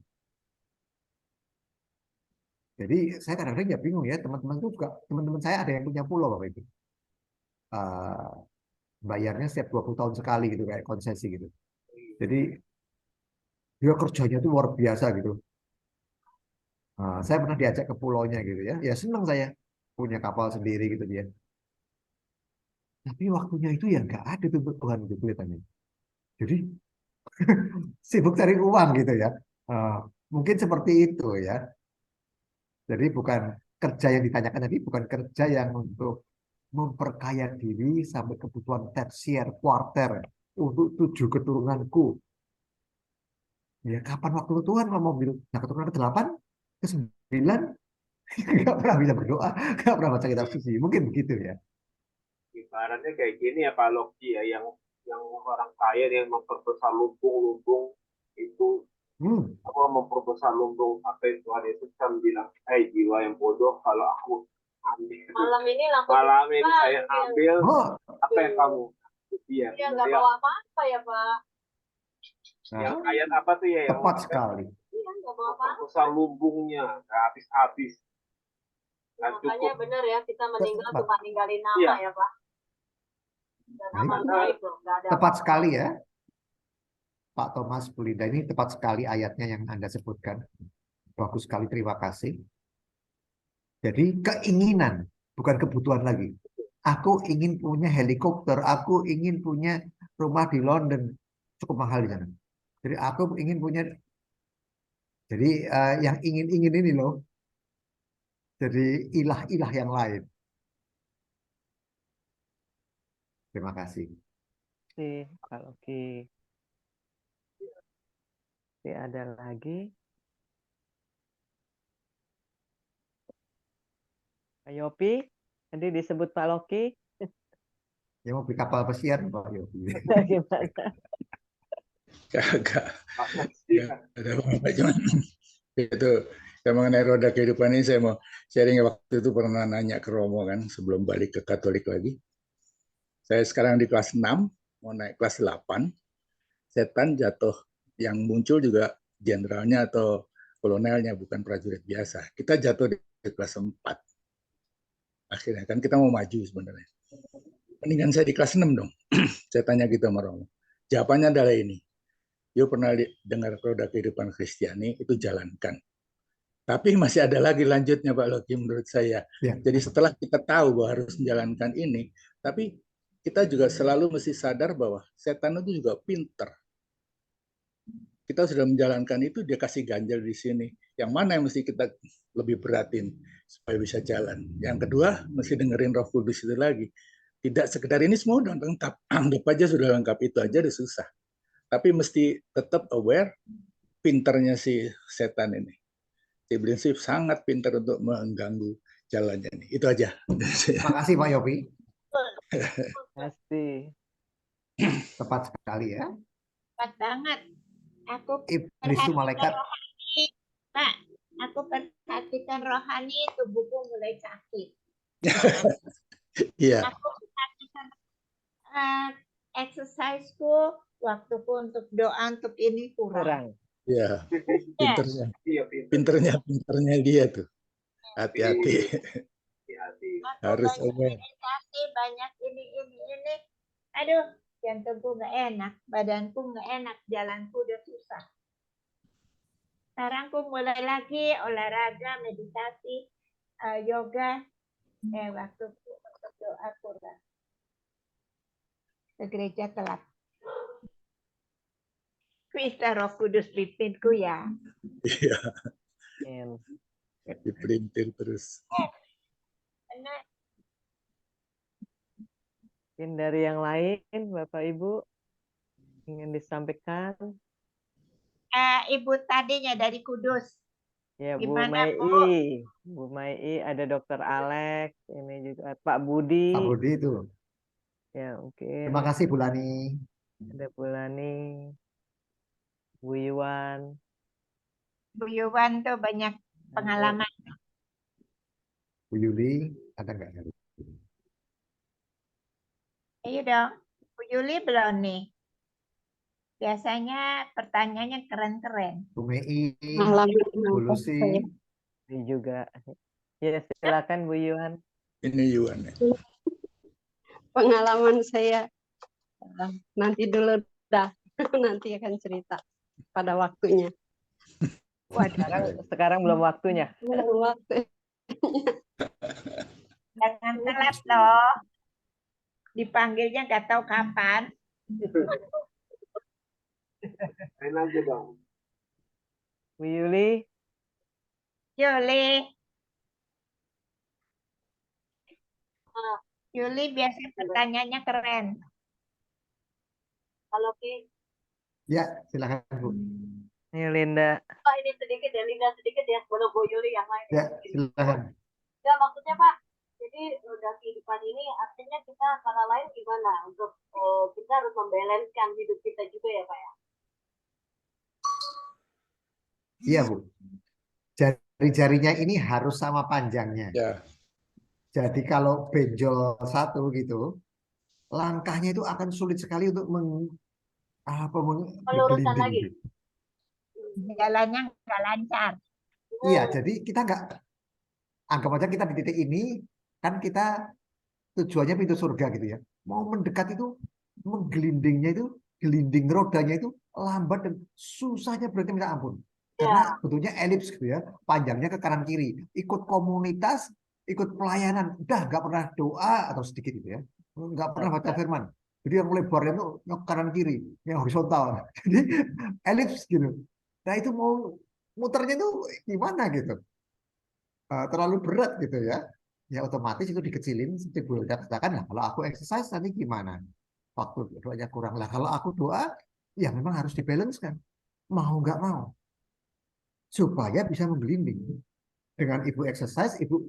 Jadi saya kadang-kadang ya bingung ya teman-teman itu juga teman-teman saya ada yang punya pulau Bapak Ibu. Eh, bayarnya setiap 20 tahun sekali gitu kayak konsesi gitu. Jadi dia kerjanya tuh luar biasa gitu. Saya pernah diajak ke pulaunya gitu ya. Ya senang saya punya kapal sendiri gitu dia. Tapi waktunya itu ya nggak ada tuh Tuhan itu kelihatannya. Jadi sibuk cari uang gitu ya. Eh, mungkin seperti itu ya. Jadi bukan kerja yang ditanyakan tadi bukan kerja yang untuk memperkaya diri sampai kebutuhan tersier, kuarter untuk 7 keturunanku. Ya kapan waktu Tuhan kalau mau bilang, nah keturunan ke-8, ke-9, nggak pernah bisa berdoa, nggak pernah baca kitab suci. Mungkin begitu ya. Ibaratnya kayak gini ya Pak Loki ya, yang orang kaya yang memperbesar lumbung-lumbung itu, apa memperbesar lumbung, apa yang Tuhan Yesus kan bilang, jiwa yang bodoh, kalau aku ambil malam ini saya ambil apa yang kamu dia nggak bawa apa-apa ya Pak. Yang ayat apa tuh ya yang Tepat sekali. memperbesar lumbungnya nggak habis-habis. Makanya benar ya, kita meninggal cuma ninggalin nama Iya. ya Pak. Dan Nah, amal itu baik loh, nggak ada tepat sekali ya. Pak Thomas Bulinda ini tepat sekali ayatnya yang Anda sebutkan. Bagus sekali, terima kasih. Jadi keinginan, bukan kebutuhan lagi. Aku ingin punya helikopter, aku ingin punya rumah di London, cukup mahal di sana. Jadi aku ingin punya, jadi yang ingin-ingin ini loh, jadi ilah-ilah yang lain. Terima kasih. Sih, kalau ada lagi. Pak Yopi, tadi disebut Pak Loki. Yang mau beli kapal pesiar, Pak Yopi. Gimana? Kagak ada apa-apa, cuman itu yang mengenai roda kehidupan ini saya mau sharing. Waktu itu pernah nanya ke Romo kan sebelum balik ke Katolik lagi. Saya sekarang di kelas 6, mau naik kelas 8. Setan jatuh, yang muncul juga jenderalnya atau kolonelnya, bukan prajurit biasa. Kita jatuh di kelas 4. Akhirnya kan kita mau maju sebenarnya. Mendingan saya di kelas 6 dong. Saya tanya gitu sama Romo. Jawabannya adalah ini. Yuk pernah dengar roda kehidupan Kristiani, itu jalankan. Tapi masih ada lagi lanjutnya Pak Loki menurut saya. Ya. Jadi setelah kita tahu bahwa harus menjalankan ini, tapi kita juga selalu mesti sadar bahwa setan itu juga pinter. Kita sudah menjalankan itu, dia kasih ganjel di sini. Yang mana yang mesti kita lebih beratin supaya bisa jalan. Yang kedua, mesti dengerin Roh Kudus itu lagi. Tidak sekedar ini semua udah lengkap. Anggap aja sudah lengkap, itu aja udah susah. Tapi mesti tetap aware pinternya si setan ini. Iblis sangat pintar untuk mengganggu jalannya ini. Itu aja. Terima kasih Pak Yopi. Pasti. Tepat sekali ya. Tepat banget. Aku Iblis itu malaikat. rohani, Pak. Aku perhatikan rohani, tubuhku mulai sakit. Iya. Aku perhatikan exerciseku, waktuku untuk doa untuk ini kurang. Iya. Pinternya dia tuh. Hati-hati. Harus meditasi banyak ini. Aduh, jantungku nggak enak, badanku nggak enak, jalanku udah susah. Sekarang aku mulai lagi olahraga, meditasi, yoga. Waktu untuk doa kurang. Ke gereja telat. Bisa Roh Kudus pimpinku ya. Iya. Amin. Dipelintir terus. Benar. Mungkin dari yang lain, Bapak Ibu, ingin disampaikan? Ibu tadinya dari Kudus. Ya, Bu Gimana, Bu? Mai, Bu Mai, ada Dokter Alex, ini juga Pak Budi, Pak Budi itu. ya Terima mungkin kasih Bu Lani. ada Bu Lani, Bu Iwan, Bu Yuwan tuh banyak ada pengalaman. Bu Yuli, ada nggak? Ayo dong. Bu Yuli belum nih. Biasanya pertanyaannya keren-keren. Bu Mei, Malam Bu Lucy, ini juga. Ya, silakan Bu Iwan. Ini Yuan. Ya. pengalaman saya nanti dulu dah nanti akan cerita pada waktunya. Waduh, Sekarang belum waktunya. Belum waktu. jangan telat loh. Dipanggilnya nggak tahu kapan. Main aja dong. Bu Yuli, Yuli. Ah, Yuli biasanya pertanyaannya keren. kalau Ki, ya silakan Bu. ini Linda. ini sedikit ya, Linda sedikit ya, belum Bu Yuli yang lain. Ya silakan. Ya, maksudnya Pak, jadi roda kehidupan ini artinya kita antara lain gimana untuk kita harus membalanskan hidup kita juga ya Pak ya. Iya Bu. Jari-jarinya ini harus sama panjangnya. Ya, Jadi kalau benjol satu gitu, langkahnya itu akan sulit sekali untuk Pelurusan lagi. gitu. Jalannya nggak lancar. Iya, jadi kita nggak anggap aja kita di titik ini kan kita tujuannya pintu surga gitu ya. Mau mendekat itu menggelindingnya itu gelinding rodanya itu lambat dan susahnya berarti minta ampun. Karena bentuknya elips gitu ya, panjangnya ke kanan kiri. Ikut komunitas, ikut pelayanan, udah nggak pernah doa atau sedikit gitu ya, nggak pernah baca firman. Jadi yang lebarnya itu yang kanan kiri, yang horizontal. Jadi elips gitu. Nah itu mau muternya itu gimana gitu? Terlalu berat gitu ya. Ya otomatis itu dikecilin seperti Bu Hilda katakan lah. Kalau aku exercise nanti gimana? Waktu doanya kurang lah. Kalau aku doa, ya memang harus dibalancekan. Mau nggak mau supaya bisa menggelinding. Dengan ibu exercise, ibu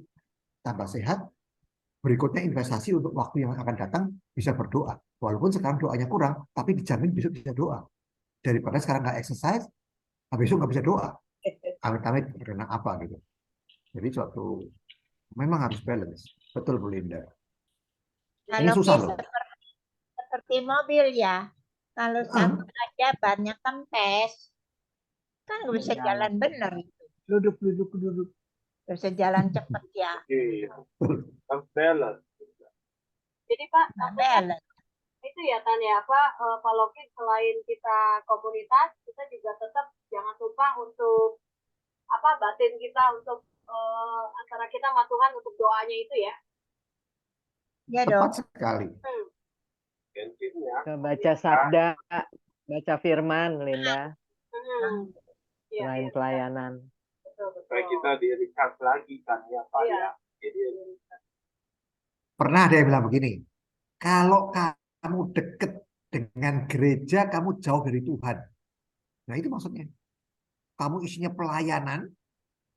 tambah sehat. Berikutnya investasi untuk waktu yang akan datang bisa berdoa. Walaupun sekarang doanya kurang, tapi dijamin besok bisa doa. Daripada sekarang nggak exercise, besok nggak bisa doa. Amit-amit karena apa gitu. Jadi suatu memang harus balance. Betul Bu Linda. Ini Kalau susah Ki loh. seperti mobil ya. Kalau satu aja bannya kempes, kan nggak bisa jalan bener. Duduk. Nggak bisa jalan cepet ya. Iya. Harus balance. Jadi Pak, Nggak balance. itu ya Tan ya Pak Loki, selain kita komunitas, kita juga tetap jangan lupa untuk batin kita untuk antara kita sama Tuhan untuk doanya itu ya. Ya dong. Tepat sekali. Bensinnya. Baca sabda, baca firman, Linda, Iya, selain iya. pelayanan. Betul. Supaya kita di recharge lagi kan ya Pak Iya. ya. Jadi Pernah ada yang bilang begini, kalau kamu deket dengan gereja, kamu jauh dari Tuhan. Nah itu maksudnya. Kamu isinya pelayanan,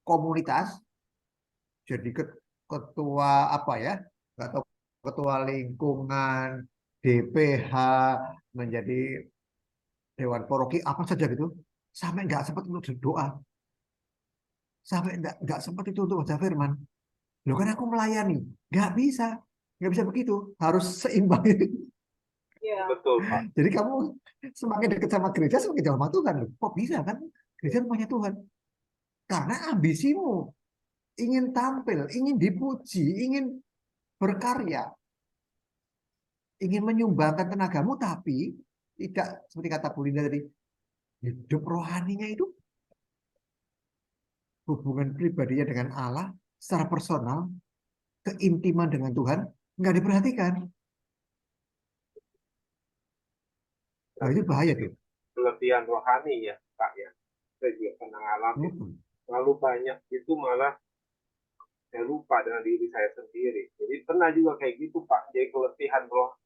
komunitas, jadi ketua apa ya, nggak tahu, ketua lingkungan, DPH, menjadi Dewan Paroki, apa saja gitu, sampai nggak sempat untuk doa. Sampai nggak sempat itu untuk baca firman. Loh kan aku melayani. Nggak bisa begitu. Harus seimbang. Iya. betul Pak. Jadi kamu semakin dekat sama gereja, semakin jauh sama Tuhan. Loh, kok bisa kan? Gereja rumahnya Tuhan. Karena ambisimu ingin tampil, ingin dipuji, ingin berkarya, ingin menyumbangkan tenagamu, tapi tidak seperti kata Bu Linda tadi, hidup rohaninya itu hubungan pribadinya dengan Allah secara personal, keintiman dengan Tuhan nggak diperhatikan. Nah, itu bahaya tuh. Kelebihan rohani ya Pak ya. Saya juga pernah ngalamin. Terlalu banyak itu malah saya lupa dengan diri saya sendiri. Jadi pernah juga kayak gitu Pak. Jadi kelebihan roh.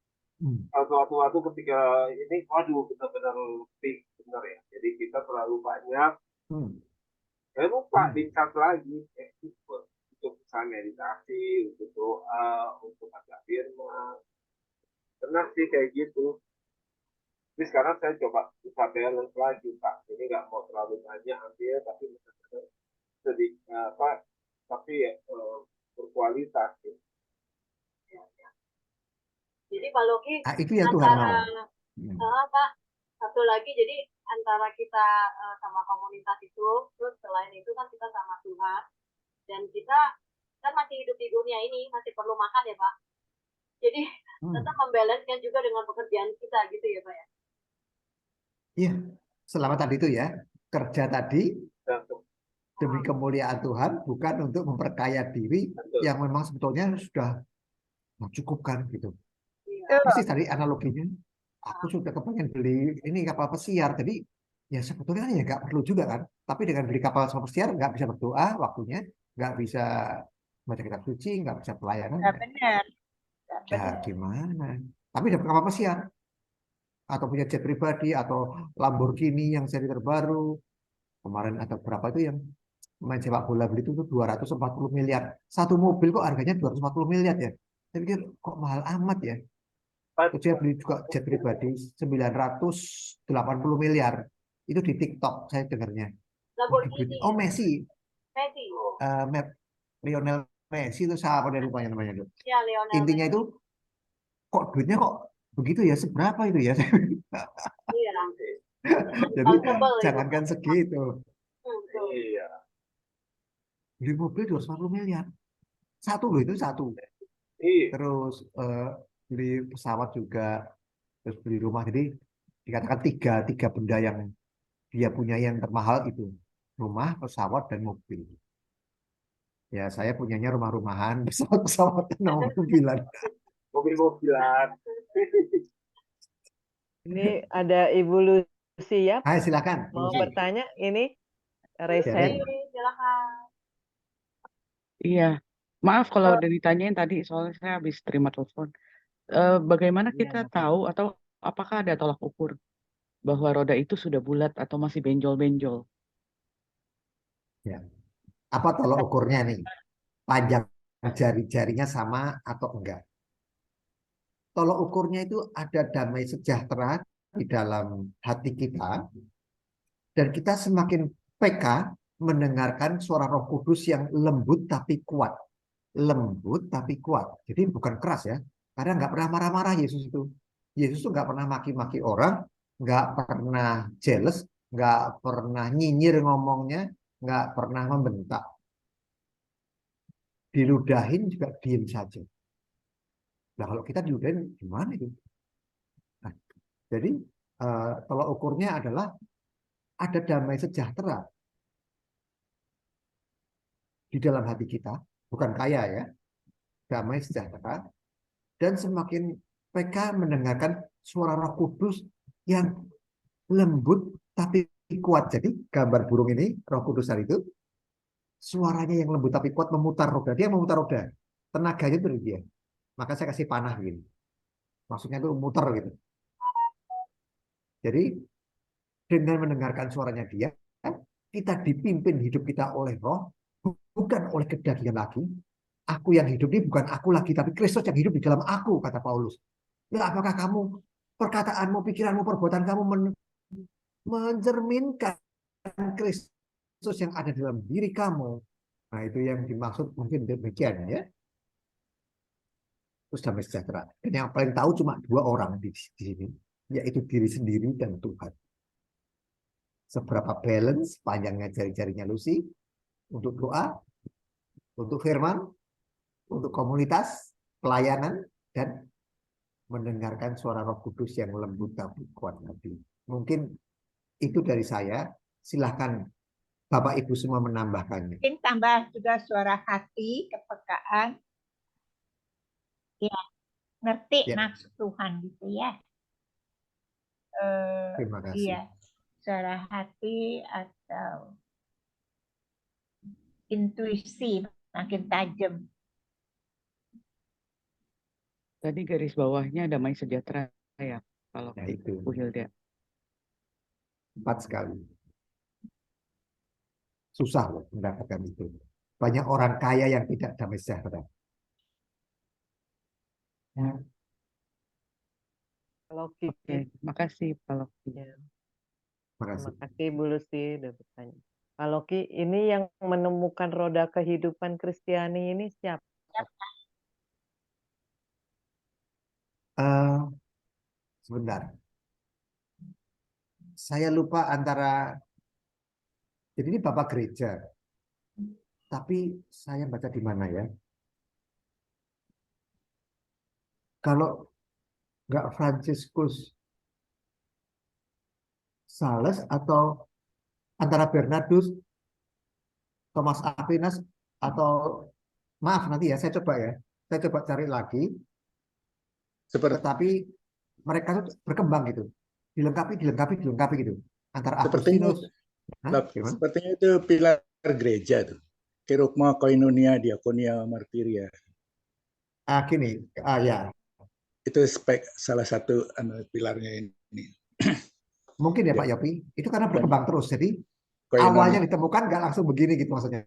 Waktu ketika ini, waduh benar-benar lebih benar ya. Jadi kita terlalu banyak saya lupa dicat lagi untuk meditasi, untuk doa, untuk baca firman. Pernah sih kayak gitu. Tapi sekarang saya coba bisa balance lagi, Pak. Ini nggak mau terlalu banyak ambil, tapi sedikit tapi berkualitas. Gitu. Jadi Pak Loki, itu yang Tuhan antara mau. Pak, satu lagi, jadi antara kita sama komunitas itu, terus selain itu kan kita sama Tuhan, dan kita kan masih hidup di dunia ini, masih perlu makan ya Pak. Jadi tetap membalancekan juga dengan pekerjaan kita gitu ya Pak ya. Iya, selama tadi itu ya, kerja tadi demi kemuliaan Tuhan, bukan untuk memperkaya diri yang memang sebetulnya sudah mencukupkan gitu. Pasti tadi analoginya, aku sudah kepengen beli ini kapal pesiar, jadi ya sebetulnya ya nggak perlu juga kan. Tapi dengan beli kapal pesiar nggak bisa berdoa waktunya, nggak bisa baca kitab suci, nggak bisa pelayanan. Nggak benar. Ya gimana? Tapi dapat kapal pesiar atau punya jet pribadi atau Lamborghini yang seri terbaru kemarin atau berapa itu yang main sepak bola beli itu 240 miliar satu mobil kok harganya 240 miliar ya. Saya pikir kok mahal amat ya. Terus saya beli juga jet pribadi 980 miliar itu di TikTok saya dengarnya. Oh Messi. Lionel Messi itu siapa dari rupanya namanya itu. Ya, Lionel intinya Messi. Itu kok duitnya kok begitu ya, seberapa itu ya. Iya. Jadi jangankan segitu. Iya. Beli mobil 240 miliar. Satu loh, itu satu. Iya. Terus beli pesawat juga, terus beli rumah. Jadi dikatakan tiga benda yang dia punya yang termahal itu. Rumah, pesawat, dan mobil. Ya saya punyanya rumah-rumahan, pesawat-pesawatan, mobil-mobilan. Mobil-mobilan. Ini ada Ibu Lucy ya. Hai, silakan. Mau bertanya ini Reset. Silakan. Iya, maaf kalau udah ditanyain tadi, soalnya saya habis terima telepon. Bagaimana kita tahu atau apakah ada tolak ukur bahwa roda itu sudah bulat atau masih benjol-benjol? Ya. Apa tolak ukurnya nih? Panjang jari-jarinya sama atau enggak? Tolak ukurnya itu ada damai sejahtera di dalam hati kita, dan kita semakin peka mendengarkan suara Roh Kudus yang lembut tapi kuat. Lembut tapi kuat. Jadi bukan keras ya. Karena nggak pernah marah-marah Yesus itu. Yesus itu nggak pernah maki-maki orang, nggak pernah jealous, nggak pernah nyinyir ngomongnya, nggak pernah membentak. Diludahin juga diem saja. Nah kalau kita diludahin gimana itu? Nah, jadi tolak ukurnya adalah ada damai sejahtera di dalam hati kita, bukan kaya ya, damai sejahtera, dan semakin peka mendengarkan suara Roh Kudus yang lembut tapi kuat. Jadi gambar burung ini, Roh Kudus itu, suaranya yang lembut tapi kuat memutar roda. Dia memutar roda, tenaganya itu dari dia. Maka saya kasih panah gini. Maksudnya itu muter gitu. Jadi dengan mendengarkan suaranya dia, kita dipimpin hidup kita oleh Roh, bukan oleh kedagingan lagi. Aku yang hidup ini bukan aku lagi, tapi Kristus yang hidup di dalam aku, kata Paulus. Ya, apakah kamu, perkataanmu, pikiranmu, perbuatan kamu mencerminkan Kristus yang ada dalam diri kamu? Nah, itu yang dimaksud mungkin demikian ya. Terus damai sejahtera. Dan yang paling tahu cuma dua orang di sini, yaitu diri sendiri dan Tuhan. Seberapa balance panjangnya jari-jarinya Lucy untuk doa, untuk firman, untuk komunitas, pelayanan, dan mendengarkan suara Roh Kudus yang lembut tapi kuat tadi. Mungkin itu dari saya. Silahkan Bapak Ibu semua menambahkannya. Mungkin tambah juga suara hati, kepekaan. Ya, ngerti Ya. maksud Tuhan gitu ya. Terima kasih. Iya, suara hati atau intuisi makin tajam. Tadi garis bawahnya damai sejahtera ya, kalau Ya, itu. Bu Hilda. 4 sekali. susah loh mendapatkan itu. Banyak orang kaya yang tidak damai sejahtera. Pak Loki. Oke, makasih Pak Loki. Ya. Terima Terima kasih. kasih Bu Lucy udah bertanya. Pak Loki, ini yang menemukan roda kehidupan Kristiani ini siapa? Sebentar. Saya lupa antara, jadi ini Bapak Gereja. Tapi saya baca di mana ya? Kalau nggak Franciscus Sales atau antara Bernardus, Thomas Aquinas, atau maaf nanti ya, saya coba cari lagi. Tetapi mereka tuh berkembang gitu, dilengkapi gitu. Antara Agustinus, sepertinya itu pilar gereja tuh. Kerugma, koinonia, diakonia, martiria. Gini, ya. Itu salah satu pilarnya ini. Mungkin ya Pak Yopi, itu karena berkembang terus. Jadi awalnya ditemukan nggak langsung begini gitu maksudnya.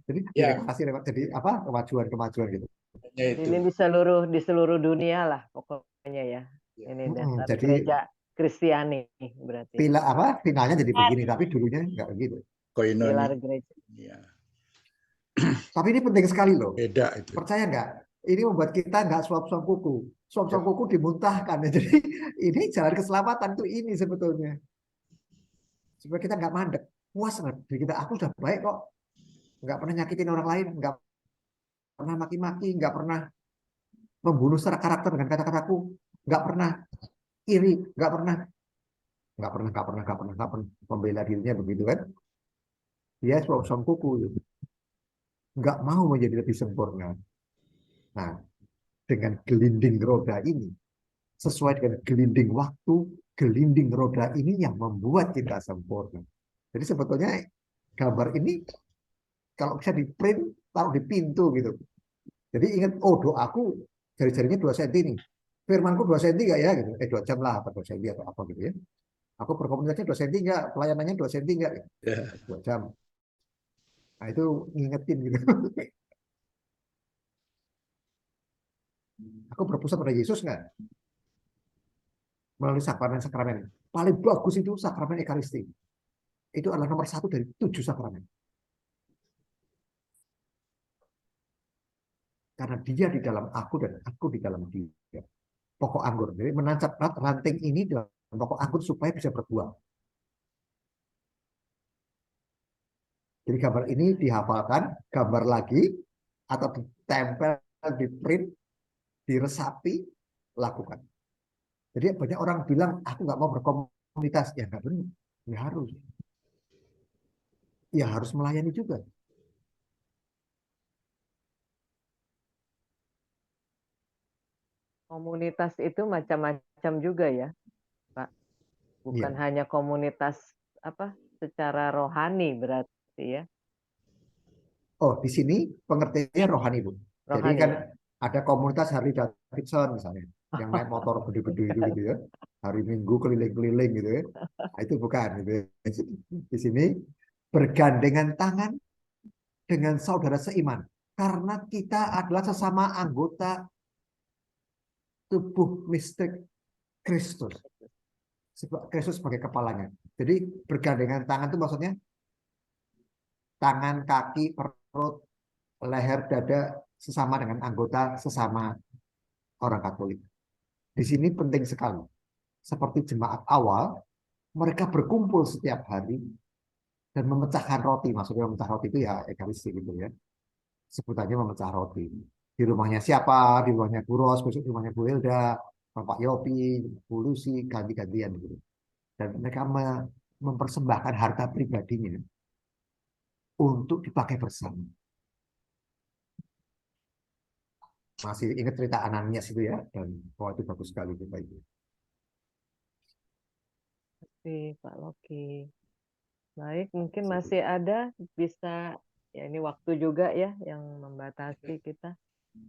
Jadi jadi apa kemajuan gitu. Ini di seluruh dunia lah pokoknya ya. Ini dasar gereja Kristiani berarti. Finalnya jadi begini, tapi dulunya nggak begitu. Pilar gereja. Ya. Tapi ini penting sekali loh. Beda itu. Percaya nggak? Ini membuat kita nggak suap-suap kuku. Suap-suap kuku dimuntahkan. Jadi ini jalan keselamatan tuh ini sebetulnya. Supaya kita nggak mandek. Puas nggak? Jadi kita, aku udah baik kok. Nggak pernah nyakitin orang lain. Nggak pernah maki-maki. Nggak pernah membunuh secara karakter dengan kata-kataku. Nggak pernah iri. Nggak pernah membela dirinya begitu kan. Dia suap-suap kuku. Nggak mau menjadi lebih sempurna. Nah, dengan gelinding roda ini, sesuai dengan gelinding waktu, gelinding roda ini yang membuat kita sempurna. Jadi sebetulnya gambar ini kalau bisa di print, taruh di pintu gitu. Jadi ingat, oh doaku jari-jarinya 2 cm nih. Firmanku 2 cm nggak ya? Gitu. 2 jam lah, atau 2 cm atau apa gitu ya. Aku berkomunikasi 2 cm nggak? Pelayanannya 2 cm nggak? 2 jam. Nah itu ngingetin gitu. Aku berpusat pada Yesus nggak? Melalui sakramen-sakramen. Paling bagus itu sakramen Ekaristi. Itu adalah nomor 1 dari 7 sakramen. Karena dia di dalam aku dan aku di dalam dia. Pokok anggur. Jadi menancap ranting ini dalam pokok anggur supaya bisa berbuah. Jadi gambar ini dihafalkan, gambar lagi, atau ditempel, di print, diresapi, lakukan. Jadi banyak orang bilang, aku nggak mau berkomunitas. Ya nggak benar. Ya harus. Ya harus melayani juga. Komunitas itu macam-macam juga ya, Pak. Bukan hanya komunitas secara rohani berarti ya. Oh, di sini pengertiannya rohani, Bu. Jadi kan ada komunitas Harley Davidson misalnya, yang naik motor gede-gede itu gitu ya. Hari Minggu keliling-keliling gitu ya. Nah, itu bukan gitu ya. Di sini bergandengan tangan dengan saudara seiman. Karena kita adalah sesama anggota tubuh mistik Kristus. Kristus sebagai kepalanya. Jadi bergandengan tangan itu maksudnya tangan, kaki, perut, leher, dada sesama dengan anggota sesama orang Katolik. Di sini penting sekali. Seperti jemaat awal, mereka berkumpul setiap hari dan memecahkan roti. Maksudnya memecah roti itu ya ekaristi gitu ya. Sebutannya memecah roti. Di rumahnya siapa? Di rumahnya Bu Ros, besok di rumahnya Bu Hilda, Bapak Yopi, Bu Lucy, ganti-gantian gitu. Dan mereka mempersembahkan harta pribadinya untuk dipakai bersama. Masih ingat cerita Ananias itu ya, dan itu bagus sekali Bapak Ibu. Terima kasih Pak Loki. Baik, mungkin masih ada, bisa ya ini waktu juga ya yang membatasi kita.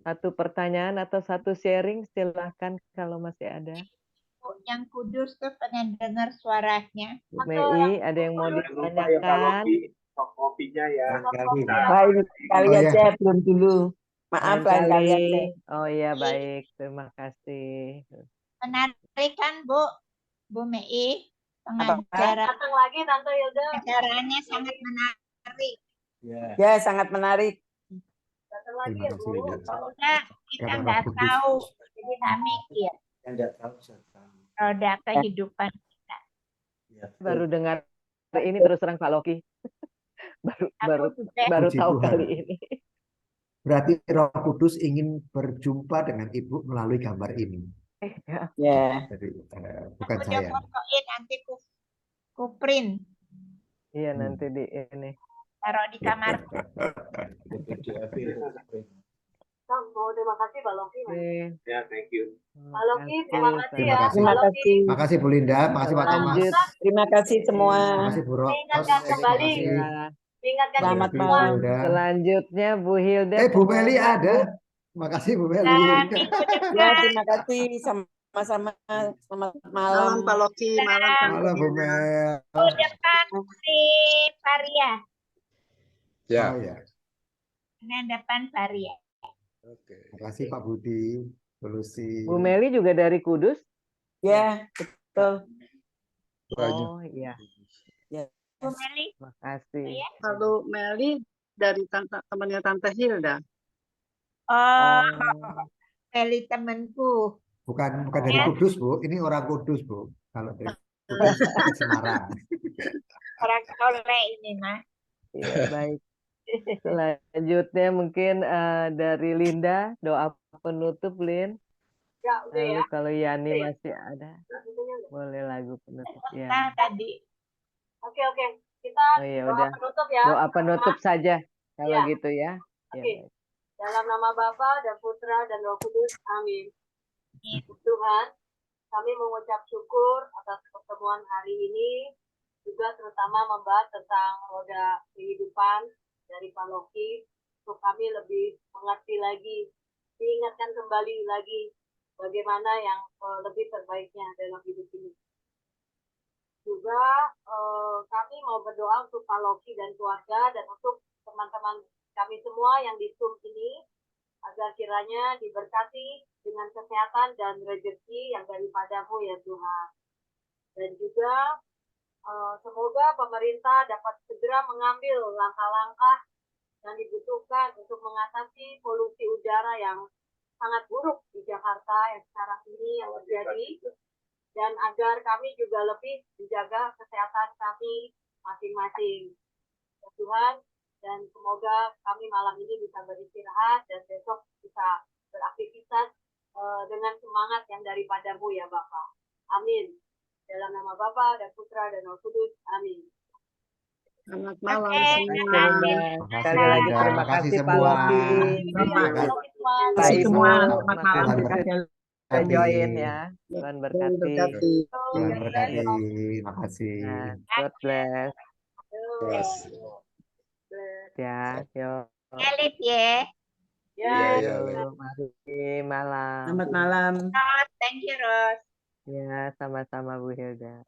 Satu pertanyaan atau satu sharing silahkan kalau masih ada. Yang kudus tuh pengen dengar suaranya. Bu Mei, ada yang mau ditanyakan? Stok kopinya ya. Barangkali. Lain kali Oh ya, aja, belum dulu. Maaf, lain kali aja. Oh iya, baik. Terima kasih. Menarik kan, Bu Mei? Apa? Pengajaran Datang lagi Tante Hilda. pengajarannya sangat menarik. Ya, sangat menarik. Datang lagi terima ya kasih Bu. Linda. Soalnya kita Karena nggak Roh Kudus. tahu, jadi nggak mikir. Roda kehidupan kita. Baru dengar ini terus terang Pak Loki. baru Aku juga baru Puji tahu Tuhan. kali ini. Berarti Roh Kudus ingin berjumpa dengan Ibu melalui gambar ini. Ya. Ya. Jadi bukan udah saya. fotoin, nanti ku print, Iya, nanti di ini. taruh di kamar. Mau terima kasih Pak Loki. Oke. Ya, thank you. Pak Loki, terima kasih Terima ya. kasih. Terima Pak Loki. kasih. Makasih Bu Linda, makasih Pak Thomas. Lanjut. Terima kasih semua. Makasih Bu Ros. Diingatkan kembali. Makasih. Ya. Diingatkan Selamat kita Bu semua. malam. Hilda. Selanjutnya Bu Hilda. Bu Meli semoga, ada. Bu. Makasih Bu Meli. Dan minggu Ya, depan terima kasih sama-sama. Selamat malam. Malam Pak Loki, malam Tante Halo Bu Hilda. Mel. minggu depan si Varia, Ya. Oh ya. Senin depan Varia. Oke. Makasih Pak Budi. Solusi. Bu Meli juga dari Kudus. Ya, betul. Itu aja. Oh iya, Bu Meli, makasih. Halo Meli dari temannya Tante Hilda. oh Oh, Meli temanku. Bukan dari Ya. Kudus Bu. Ini orang Kudus Bu. Kalau dari Kudus di Semarang. Orang soleh ini mah. iya baik. Selanjutnya mungkin dari Linda, doa penutup Lin. Ya, udah ya. Lalu kalau Yani Udah ya? masih ada, boleh lagu penutup ya. Nah, tadi Oke. Kita Oh iya doa udah. penutup ya. Doa penutup saja kalau Iya. gitu ya. Ya, Oke. baik. Dalam nama Bapa dan Putra dan Roh Kudus. Amin. Tuhan, kami mengucap syukur atas pertemuan hari ini, juga terutama membahas tentang roda kehidupan dari Pak Loki, untuk kami lebih mengerti lagi, diingatkan kembali lagi bagaimana yang lebih terbaiknya dalam hidup ini. Juga kami mau berdoa untuk Pak Loki dan keluarga dan untuk teman-teman kami semua yang di Zoom ini, agar kiranya diberkati dengan kesehatan dan rezeki yang daripadamu ya Tuhan. Dan juga semoga pemerintah dapat segera mengambil langkah-langkah yang dibutuhkan untuk mengatasi polusi udara yang sangat buruk di Jakarta yang sekarang ini yang terjadi, dan agar kami juga lebih menjaga kesehatan kami masing-masing ya Tuhan. Dan semoga kami malam ini bisa beristirahat dan besok bisa beraktivitas dengan semangat yang daripadamu ya Bapa. Amin. Dalam nama Bapa dan Putra dan Roh Kudus. Amin. Selamat malam Oke, semua. Sekali lagi Linda. terima Makasih kasih Pak semua. Loki. Selamat Pak kasih Ibu, semua. Selamat makasih malam. Tuhan juga sudah join ya. Tuhan berkati. Berkati. Tuhan berkati. Makasih. Nah, God bless. Yes. Ya, yuk. elit ya. Ya. Iya, Yuk, mari malam. Selamat malam. Thank you, Ros. Ya, sama-sama Bu Hilda.